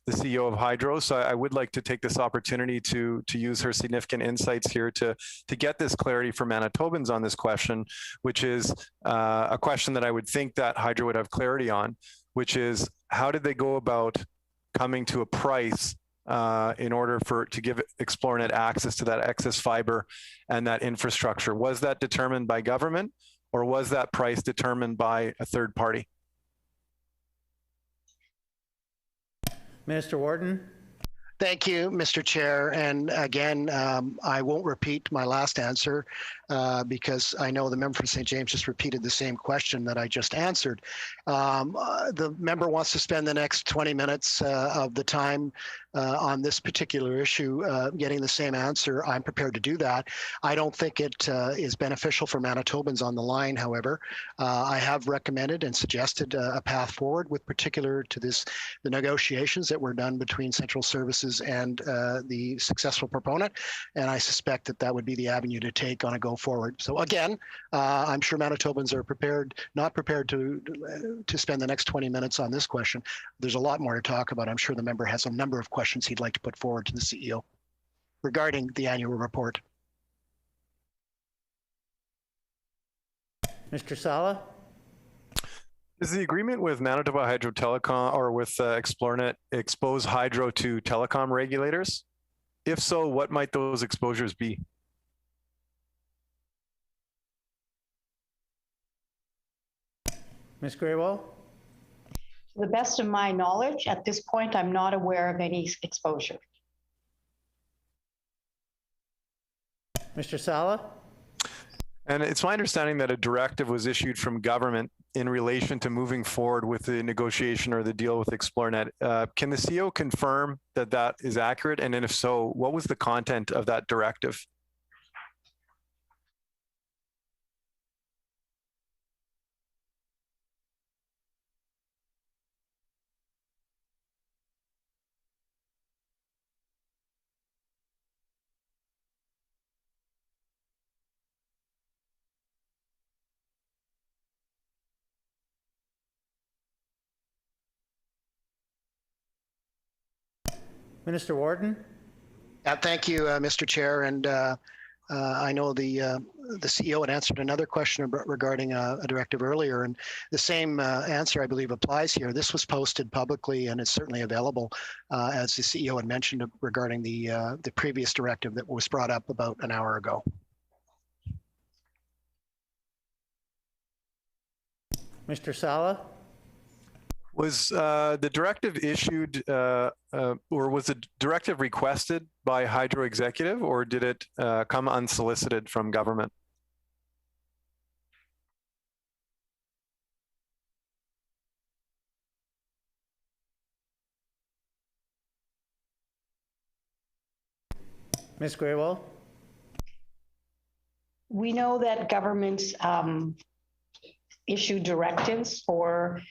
CEO of Hydro. So I would like to take this opportunity to use her significant insights here to get this clarity for Manitobans on this question, which is a question that I would think that Hydro would have clarity on, which is, how did they go about coming to a price in order to give Xplornet access to that excess fiber and that infrastructure? Was that determined by government, or was that price determined by a third party? Minister Warden? Thank you, Mr. Chair. And again, I won't repeat my last answer because I know the member from St. James just repeated the same question that I just answered. The member wants to spend the next 20 minutes of the time on this particular issue getting the same answer. I'm prepared to do that. I don't think it is beneficial for Manitobans on the line, however. I have recommended and suggested a path forward with particular to the negotiations that were done between Central Services and the successful proponent, and I suspect that that would be the avenue to take on a go forward. So again, I'm sure Manitobans are not prepared to spend the next 20 minutes on this question. There's a lot more to talk about. I'm sure the member has a number of questions he'd like to put forward to the CEO regarding the annual report. Mr. Sala? Does the agreement with Manitoba Hydro Telecom or with Xplornet expose Hydro to telecom regulators? If so, what might those exposures be? Ms. Graywall? To the best of my knowledge, at this point, I'm not aware of any exposure. Mr. Sala? And it's my understanding that a directive was issued from government in relation to moving forward with the negotiation or the deal with Xplornet. Can the CEO confirm that that is accurate? And then if so, what was the content of that directive? Minister Warden? Thank you, Mr. Chair. And I know the CEO had answered another question regarding a directive earlier, and the same answer, I believe, applies here. This was posted publicly, and it's certainly available, as the CEO had mentioned regarding the previous directive that was brought up about an hour ago. Mr. Sala? Was the directive issued, or was the directive requested by Hydro Executive, or did it come unsolicited from government? Ms. Graywall? We know that governments issue directives for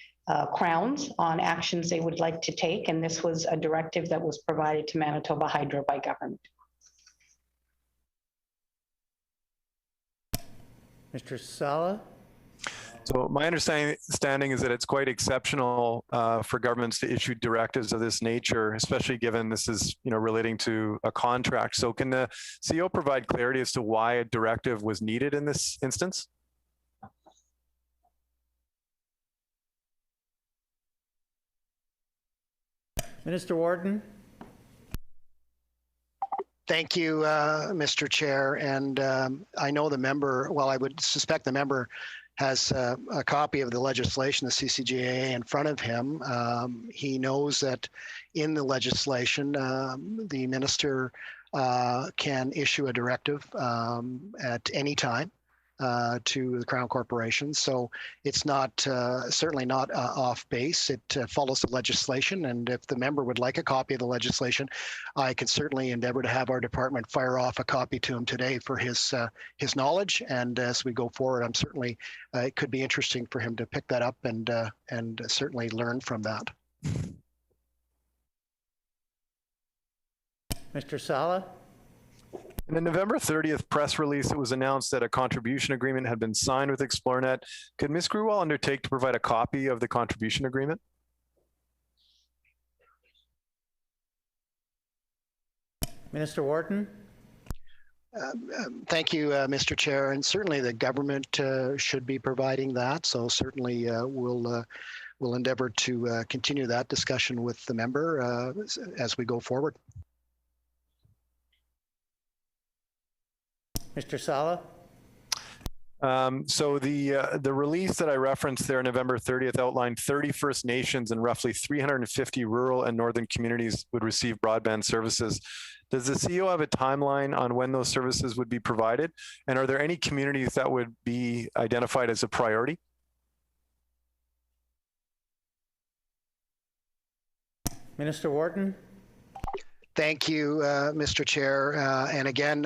Crowns on actions they would like to take, and this was a directive that was provided to Manitoba Hydro by government. Mr. Sala? So my understanding is that it's quite exceptional for governments to issue directives of this nature, especially given this is, relating to a contract. So can the CEO provide clarity as to why a directive was needed in this instance? Minister Warden? Thank you, Mr. Chair. And I know the member, well, I would suspect the member has a copy of the legislation, the CCGA, in front of him. He knows that in the legislation, the minister can issue a directive at any time to the Crown Corporation. So it's not certainly not off base. It follows the legislation. And if the member would like a copy of the legislation, I can certainly endeavor to have our department fire off a copy to him today for his knowledge. And as we go forward, I'm certainly it could be interesting for him to pick that up and certainly learn from that. Mr. Sala? In the November 30th press release, it was announced that a contribution agreement had been signed with Xplornet. Could Ms. Grewal undertake to provide a copy of the contribution agreement? Minister Wharton? Thank you, Mr. Chair. And certainly the government should be providing that. So certainly we'll endeavor to continue that discussion with the member as we go forward. Mr. Sala? So the release that I referenced there, November 30th, outlined 30 First Nations and roughly 350 rural and northern communities would receive broadband services. Does the CEO have a timeline on when those services would be provided? And are there any communities that would be identified as a priority? Minister Wharton? Thank you, Mr. Chair. And again,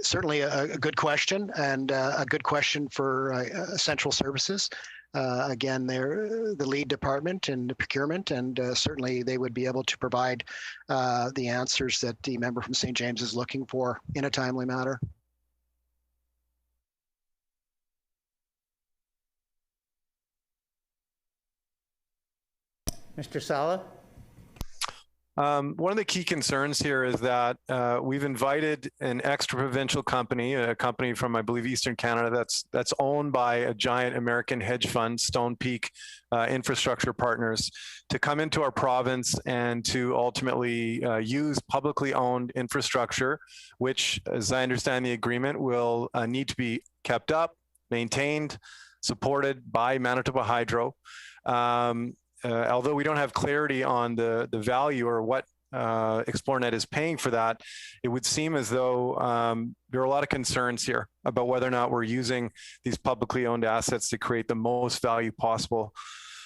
certainly a good question, and a good question for Central Services. Again, they're the lead department in the procurement, and certainly they would be able to provide the answers that the member from St. James is looking for in a timely manner. Mr. Sala? One of the key concerns here is that we've invited an extra-provincial company, a company from, I believe, Eastern Canada that's owned by a giant American hedge fund, Stone Peak Infrastructure Partners, to come into our province and to ultimately use publicly owned infrastructure, which, as I understand the agreement, will need to be kept up, maintained, supported by Manitoba Hydro. Although we don't have clarity on the value or what Xplornet is paying for that, it would seem as though there are a lot of concerns here about whether or not we're using these publicly owned assets to create the most value possible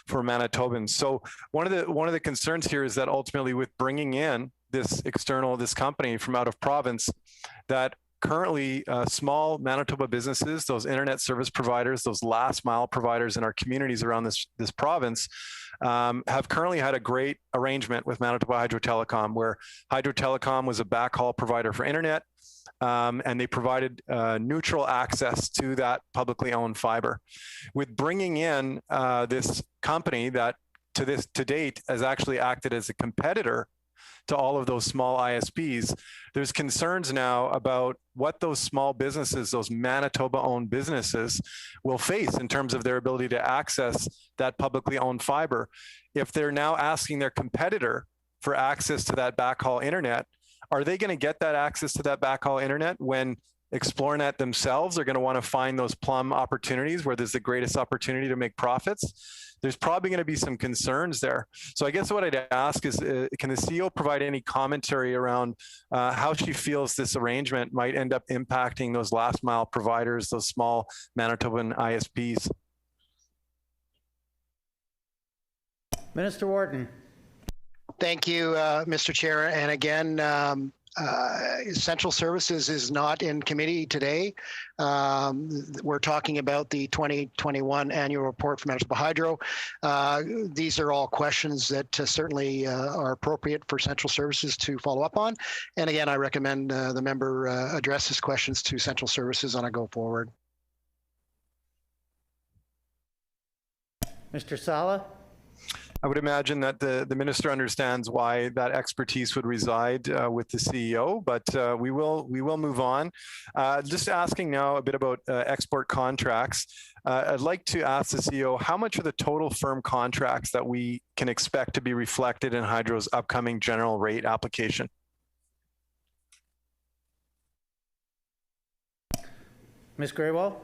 for Manitobans. So one of the concerns here is that ultimately, with bringing in this company from out of province, that currently small Manitoba businesses, those internet service providers, those last mile providers in our communities around this province, have currently had a great arrangement with Manitoba Hydro Telecom, where Hydro Telecom was a backhaul provider for internet, and they provided neutral access to that publicly owned fiber. With bringing in this company that to date has actually acted as a competitor to all of those small ISPs, there's concerns now about what those small businesses, those Manitoba-owned businesses, will face in terms of their ability to access that publicly owned fiber. If they're now asking their competitor for access to that backhaul internet, are they going to get that access to that backhaul internet when Xplornet themselves are going to want to find those plum opportunities where there's the greatest opportunity to make profits? There's probably going to be some concerns there. So I guess what I'd ask is, can the CEO provide any commentary around how she feels this arrangement might end up impacting those last mile providers, those small Manitoban ISPs? Minister Wharton. Thank you, Mr. Chair. And again, Central Services is not in committee today. We're talking about the 2021 annual report from Manitoba Hydro. These are all questions that certainly are appropriate for Central Services to follow up on. And again, I recommend the member address his questions to Central Services on a go forward. Mr. Sala? I would imagine that the minister understands why that expertise would reside with the CEO, but we will move on. Just asking now a bit about export contracts. I'd like to ask the CEO, how much are the total firm contracts that we can expect to be reflected in Hydro's upcoming general rate application? Ms. Graywall?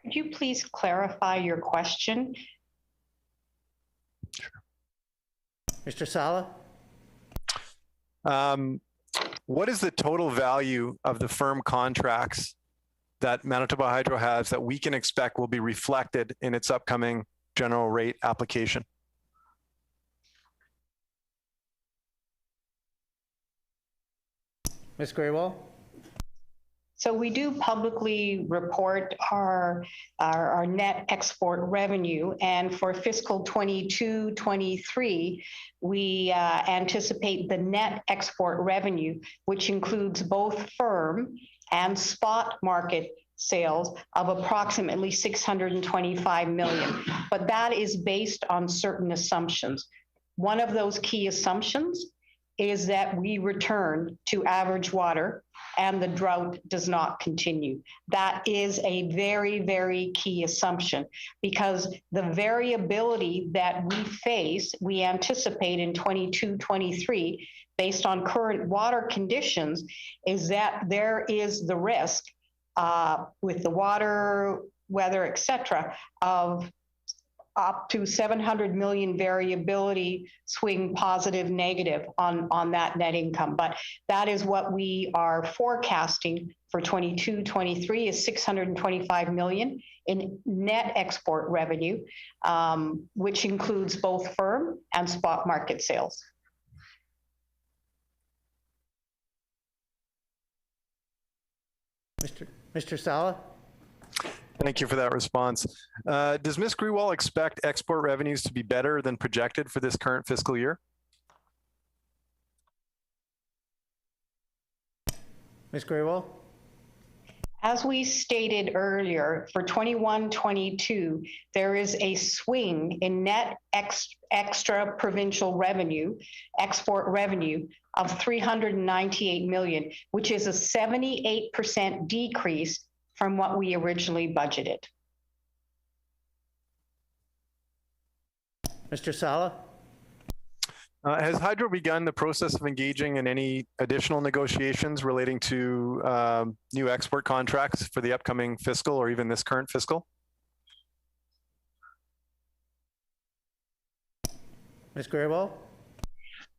Could you please clarify your question? Mr. Sala? What is the total value of the firm contracts that Manitoba Hydro has that we can expect will be reflected in its upcoming general rate application? Ms. Graywall? So we do publicly report our net export revenue, and for fiscal 22-23, we anticipate the net export revenue, which includes both firm and spot market sales, of approximately $625 million. But that is based on certain assumptions. One of those key assumptions is that we return to average water and the drought does not continue. That is a very, very key assumption, because the variability that we face, we anticipate in 22-23, based on current water conditions, is that there is the risk with the water, weather, et cetera, of up to 700 million variability swing positive, negative on that net income. But that is what we are forecasting for 22-23 is 625 million in net export revenue, which includes both firm and spot market sales. Mr. Sala? Thank you for that response. Does Ms. Grewal expect export revenues to be better than projected for this current fiscal year? Ms. Grewal? As we stated earlier, for 21-22, there is a swing in net extra provincial revenue, export revenue of 398 million, which is a 78% decrease from what we originally budgeted. Mr. Sala? Has Hydro begun the process of engaging in any additional negotiations relating to new export contracts for the upcoming fiscal or even this current fiscal? Ms. Grewal?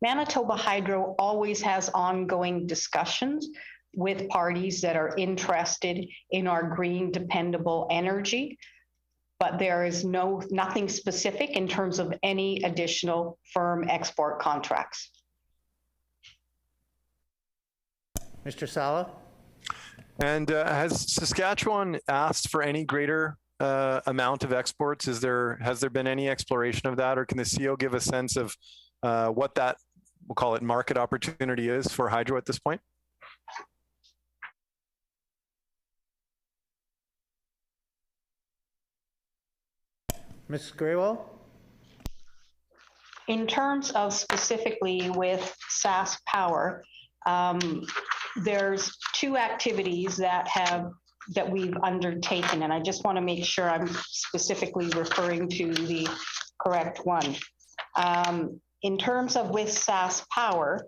Manitoba Hydro always has ongoing discussions with parties that are interested in our green, dependable energy, but there is nothing specific in terms of any additional firm export contracts. Mr. Sala? And has Saskatchewan asked for any greater amount of exports? Has there been any exploration of that, or can the CEO give a sense of what that, we'll call it, market opportunity is for Hydro at this point? Ms. Grewal? In terms of specifically with Sas Power, there's two activities that we've undertaken, and I just want to make sure I'm specifically referring to the correct one. In terms of with Sas Power,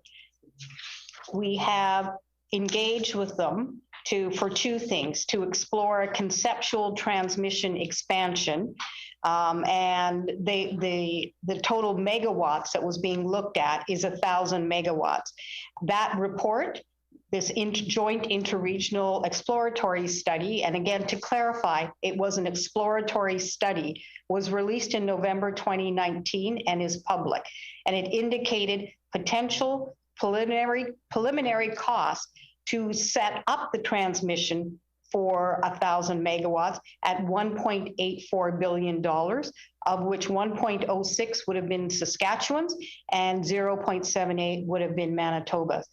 we have engaged with them for two things: to explore a conceptual transmission expansion, and the total megawatts that was being looked at is 1,000 megawatts. That report, this joint interregional exploratory study, and again, to clarify, it was an exploratory study, was released in November 2019 and is public. And it indicated potential preliminary cost to set up the transmission for 1,000 megawatts at $1.84 billion, of which 1.06 would have been Saskatchewan's and 0.78 would have been Manitoba's.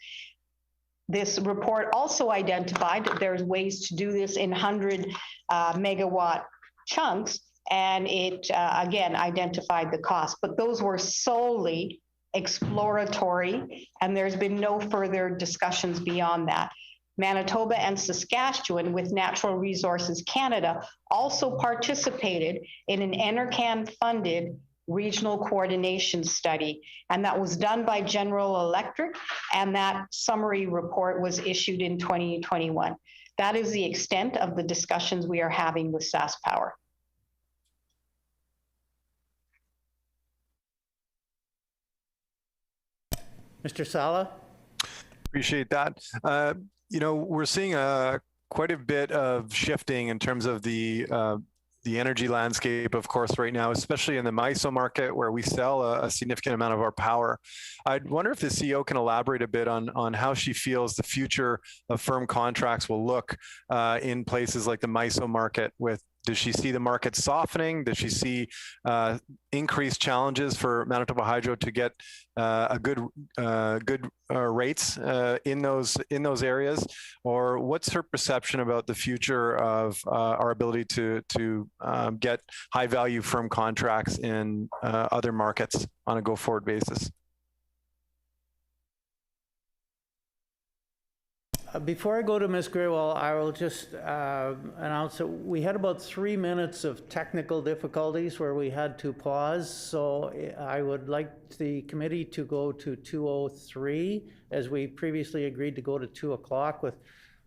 This report also identified that there's ways to do this in 100 megawatt chunks, and it again identified the cost, but those were solely exploratory, and there's been no further discussions beyond that. Manitoba and Saskatchewan, with Natural Resources Canada, also participated in an NRCan-funded regional coordination study, and that was done by General Electric, and that summary report was issued in 2021. That is the extent of the discussions we are having with Sas Power. Mr. Sala? Appreciate that. You know, we're seeing quite a bit of shifting in terms of the energy landscape, of course, right now, especially in the MISO market where we sell a significant amount of our power. I'd wonder if the CEO can elaborate a bit on how she feels the future of firm contracts will look in places like the MISO market. Does she see the market softening? Does she see increased challenges for Manitoba Hydro to get good rates in those areas? Or what's her perception about the future of our ability to get high value firm contracts in other markets on a go-forward basis? Before I go to Ms. Grewal, I will just announce that we had about 3 minutes of technical difficulties where we had to pause. So I would like the committee to go to 2:03, as we previously agreed to go to 2 o'clock, with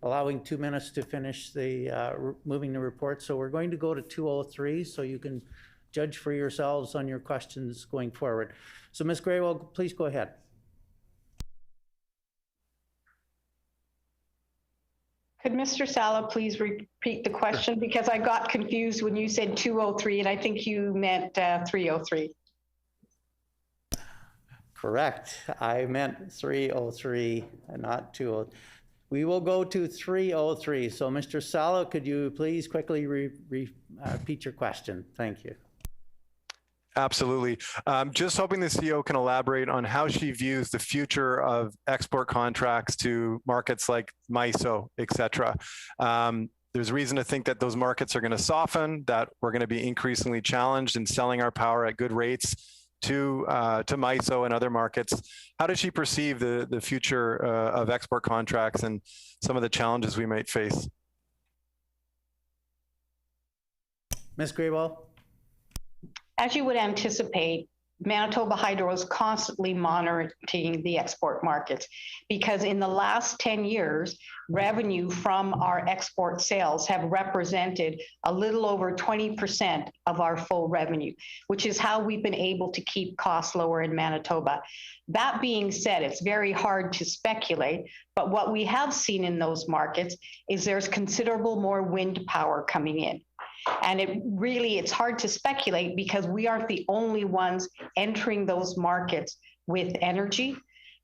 allowing 2 minutes to finish the moving the report. So we're going to go to 2:03, so you can judge for yourselves on your questions going forward. So Ms. Grewal, please go ahead. Could Mr. Sala please repeat the question? Because I got confused when you said 2:03, and I think you meant 3:03. Correct. I meant 3:03 and not 2:03. We will go to 3:03. So Mr. Sala, could you please quickly repeat your question? Thank you. Absolutely. Just hoping the CEO can elaborate on how she views the future of export contracts to markets like MISO, et cetera. There's reason to think that those markets are going to soften, that we're going to be increasingly challenged in selling our power at good rates to MISO and other markets. How does she perceive the future of export contracts and some of the challenges we might face? Ms. Grewal? As you would anticipate, Manitoba Hydro is constantly monitoring the export markets, because in the last 10 years, revenue from our export sales have represented a little over 20% of our full revenue, which is how we've been able to keep costs lower in Manitoba. That being said, it's very hard to speculate, but what we have seen in those markets is there's considerable more wind power coming in. And it's hard to speculate because we aren't the only ones entering those markets with energy,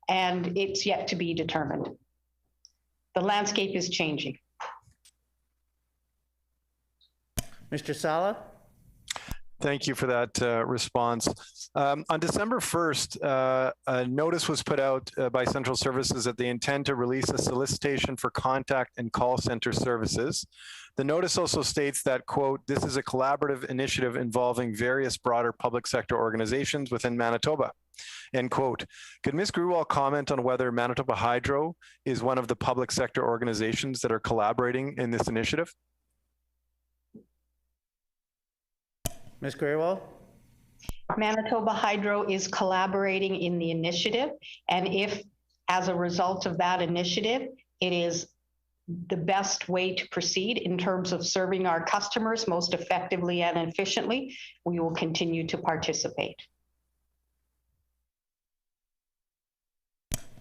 and it's yet to be determined. The landscape is changing. Mr. Sala? Thank you for that response. On December 1st, a notice was put out by Central Services that they intend to release a solicitation for contact and call center services. The notice also states that, quote, this is a collaborative initiative involving various broader public sector organizations within Manitoba, end quote. Could Ms. Grewal comment on whether Manitoba Hydro is one of the public sector organizations that are collaborating in this initiative? Ms. Grewal? Manitoba Hydro is collaborating in the initiative, and if, as a result of that initiative, it is the best way to proceed in terms of serving our customers most effectively and efficiently, we will continue to participate.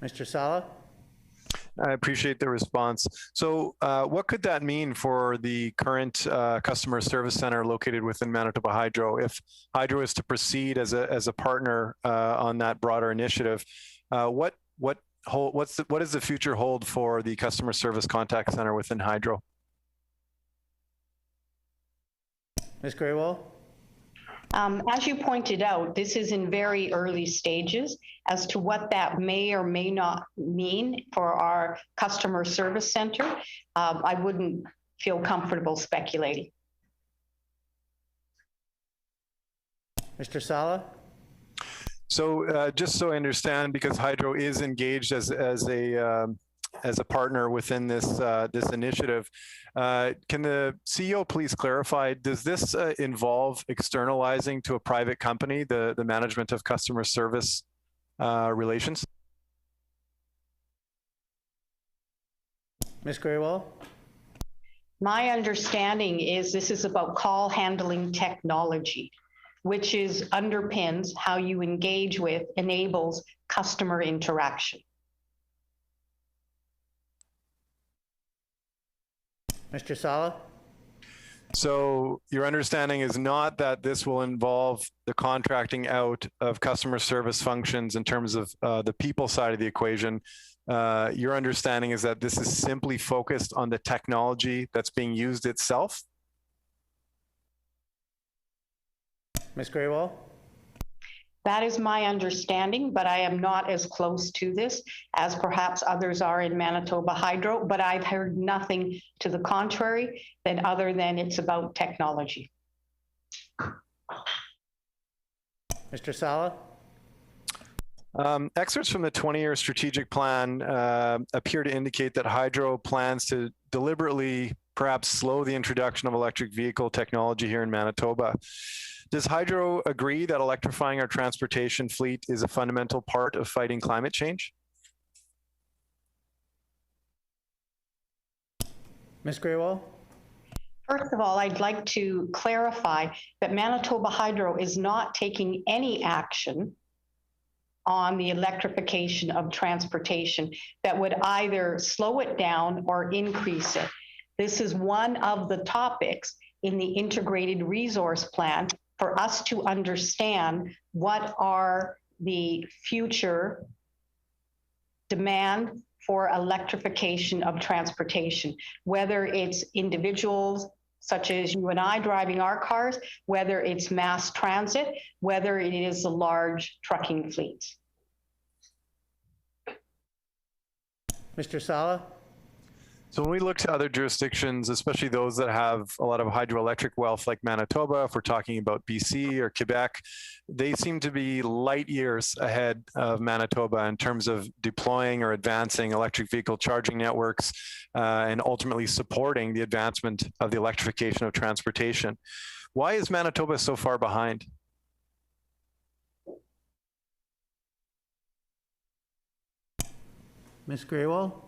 Mr. Sala? I appreciate the response. So what could that mean for the current customer service center located within Manitoba Hydro? If Hydro is to proceed as a partner on that broader initiative, what what does the future hold for the customer service contact center within Hydro? Ms. Graywall? As you pointed out, this is in very early stages. As to what that may or may not mean for our customer service center, I wouldn't feel comfortable speculating. Mr. Sala? So just so I understand, because Hydro is engaged as a partner within this this initiative, can the CEO please clarify, does this involve externalizing to a private company the management of customer service relations? Ms. Graywall? My understanding is this is about call handling technology, which underpins how you engage with, enables customer interaction. Mr. Sala? So your understanding is not that this will involve the contracting out of customer service functions in terms of the people side of the equation. Your understanding is that this is simply focused on the technology that's being used itself? Ms. Graywall? That is my understanding, but I am not as close to this as perhaps others are in Manitoba Hydro, but I've heard nothing to the contrary other than it's about technology. Mr. Sala? Excerpts from the 20-year strategic plan appear to indicate that Hydro plans to deliberately perhaps slow the introduction of electric vehicle technology here in Manitoba. Does Hydro agree that electrifying our transportation fleet is a fundamental part of fighting climate change? Ms. Graywall? First of all, I'd like to clarify that Manitoba Hydro is not taking any action on the electrification of transportation that would either slow it down or increase it. This is one of the topics in the integrated resource plan for us to understand what are the future demand for electrification of transportation, whether it's individuals such as you and I driving our cars, whether it's mass transit, whether it is the large trucking fleets. Mr. Sala? So when we look to other jurisdictions, especially those that have a lot of hydroelectric wealth like Manitoba, if we're talking about BC or Quebec, they seem to be light years ahead of Manitoba in terms of deploying or advancing electric vehicle charging networks and ultimately supporting the advancement of the electrification of transportation. Why is Manitoba so far behind? Ms. Graywall?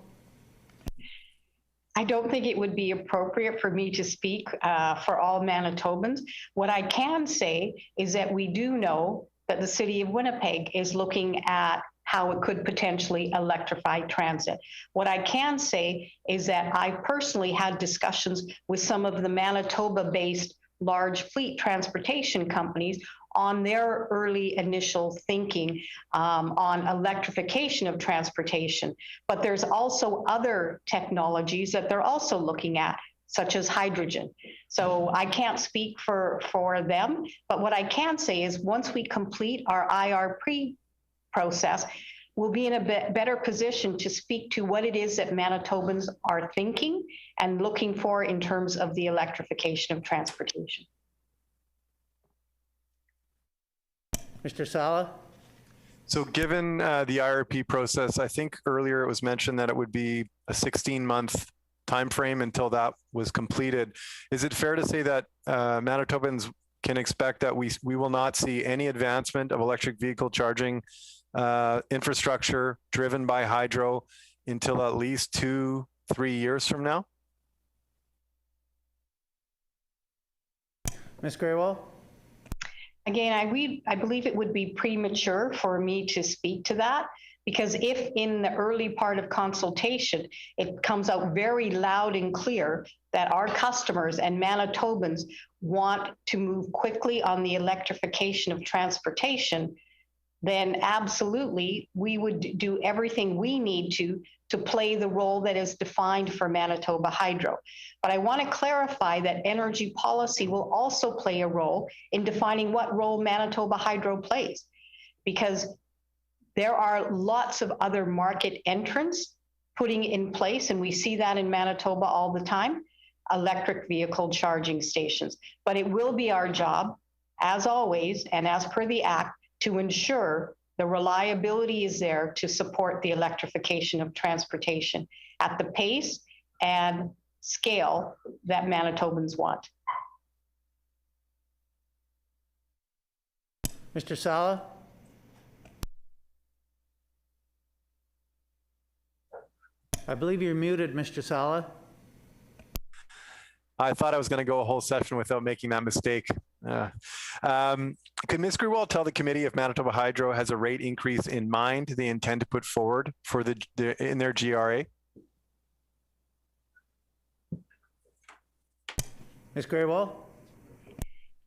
I don't think it would be appropriate for me to speak for all Manitobans. What I can say is that we do know that the city of Winnipeg is looking at how it could potentially electrify transit. What I can say is that I personally had discussions with some of the Manitoba-based large fleet transportation companies on their early initial thinking on electrification of transportation. But there's also other technologies that they're also looking at, such as hydrogen. So I can't speak for them, but what I can say is once we complete our IRP process, we'll be in a better position to speak to what it is that Manitobans are thinking and looking for in terms of the electrification of transportation. Mr. Sala? So given the IRP process, I think earlier it was mentioned that it would be a 16-month timeframe until that was completed. Is it fair to say that Manitobans can expect that we will not see any advancement of electric vehicle charging infrastructure driven by Hydro until at least 2-3 years from now? Ms. Graywall? Again, I believe it would be premature for me to speak to that, because if in the early part of consultation, it comes out very loud and clear that our customers and Manitobans want to move quickly on the electrification of transportation, then absolutely we would do everything we need to play the role that is defined for Manitoba Hydro. But I want to clarify that energy policy will also play a role in defining what role Manitoba Hydro plays, because there are lots of other market entrants putting in place, and we see that in Manitoba all the time, electric vehicle charging stations. But it will be our job, as always, and as per the Act, to ensure the reliability is there to support the electrification of transportation at the pace and scale that Manitobans want. Mr. Sala? I believe you're muted, Mr. Sala. I thought I was going to go a whole session without making that mistake. Could Ms. Grewal tell the committee if Manitoba Hydro has a rate increase in mind they intend to put forward for in their GRA? Ms. Grewal?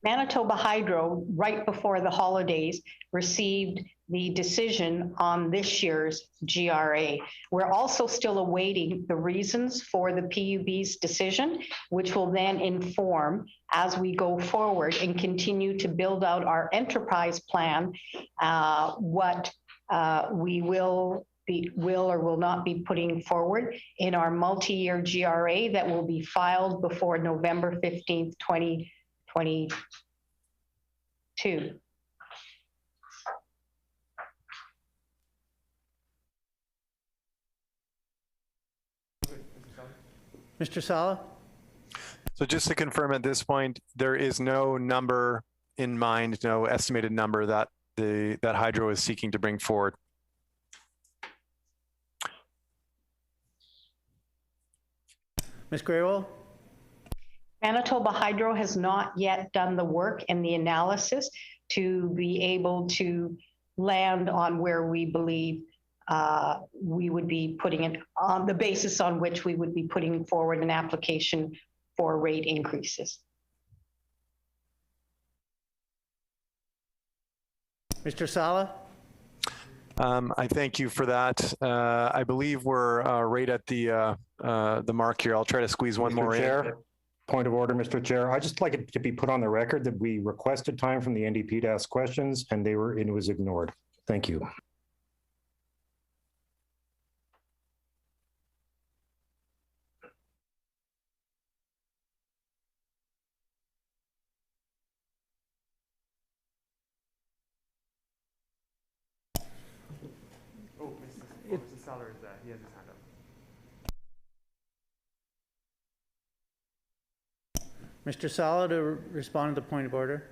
Manitoba Hydro, right before the holidays, received the decision on this year's GRA. We're also still awaiting the reasons for the PUB's decision, which will then inform as we go forward and continue to build out our enterprise plan, what we will or will not be putting forward in our multi-year GRA that will be filed before November 15th, 2022. Mr. Sala? So just to confirm at this point, there is no number in mind, no estimated number that that Hydro is seeking to bring forward. Ms. Grewal? Manitoba Hydro has not yet done the work and the analysis to be able to land on where we believe we would be putting it on the basis on which we would be putting forward an application for rate increases. Mr. Sala? I thank you for that. I believe we're right at the mark here. I'll try to squeeze one more in. Point of order, Mr. Chair. I'd just like it to be put on the record that we requested time from the NDP to ask questions and it was ignored. Thank you. Oh, Mr. Sala is there. He has his hand up. Mr. Sala, to respond to the point of order.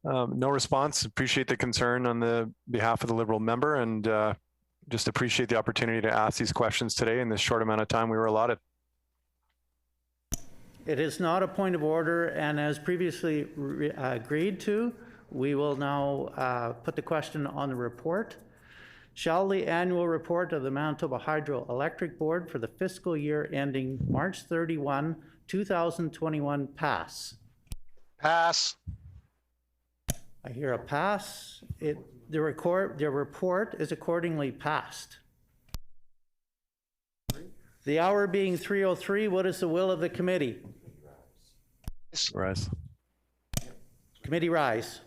No response. Appreciate the concern on the behalf of the Liberal member, and just appreciate the opportunity to ask these questions today in this short amount of time we were allotted. It is not a point of order, and as previously agreed to, we will now put the question on the report. Shall the annual report of the Manitoba Hydroelectric Board for the fiscal year ending March 31, 2021 pass? Pass. I hear a pass. The report is accordingly passed. The hour being 3:03, what is the will of the committee? Rise. Committee rise.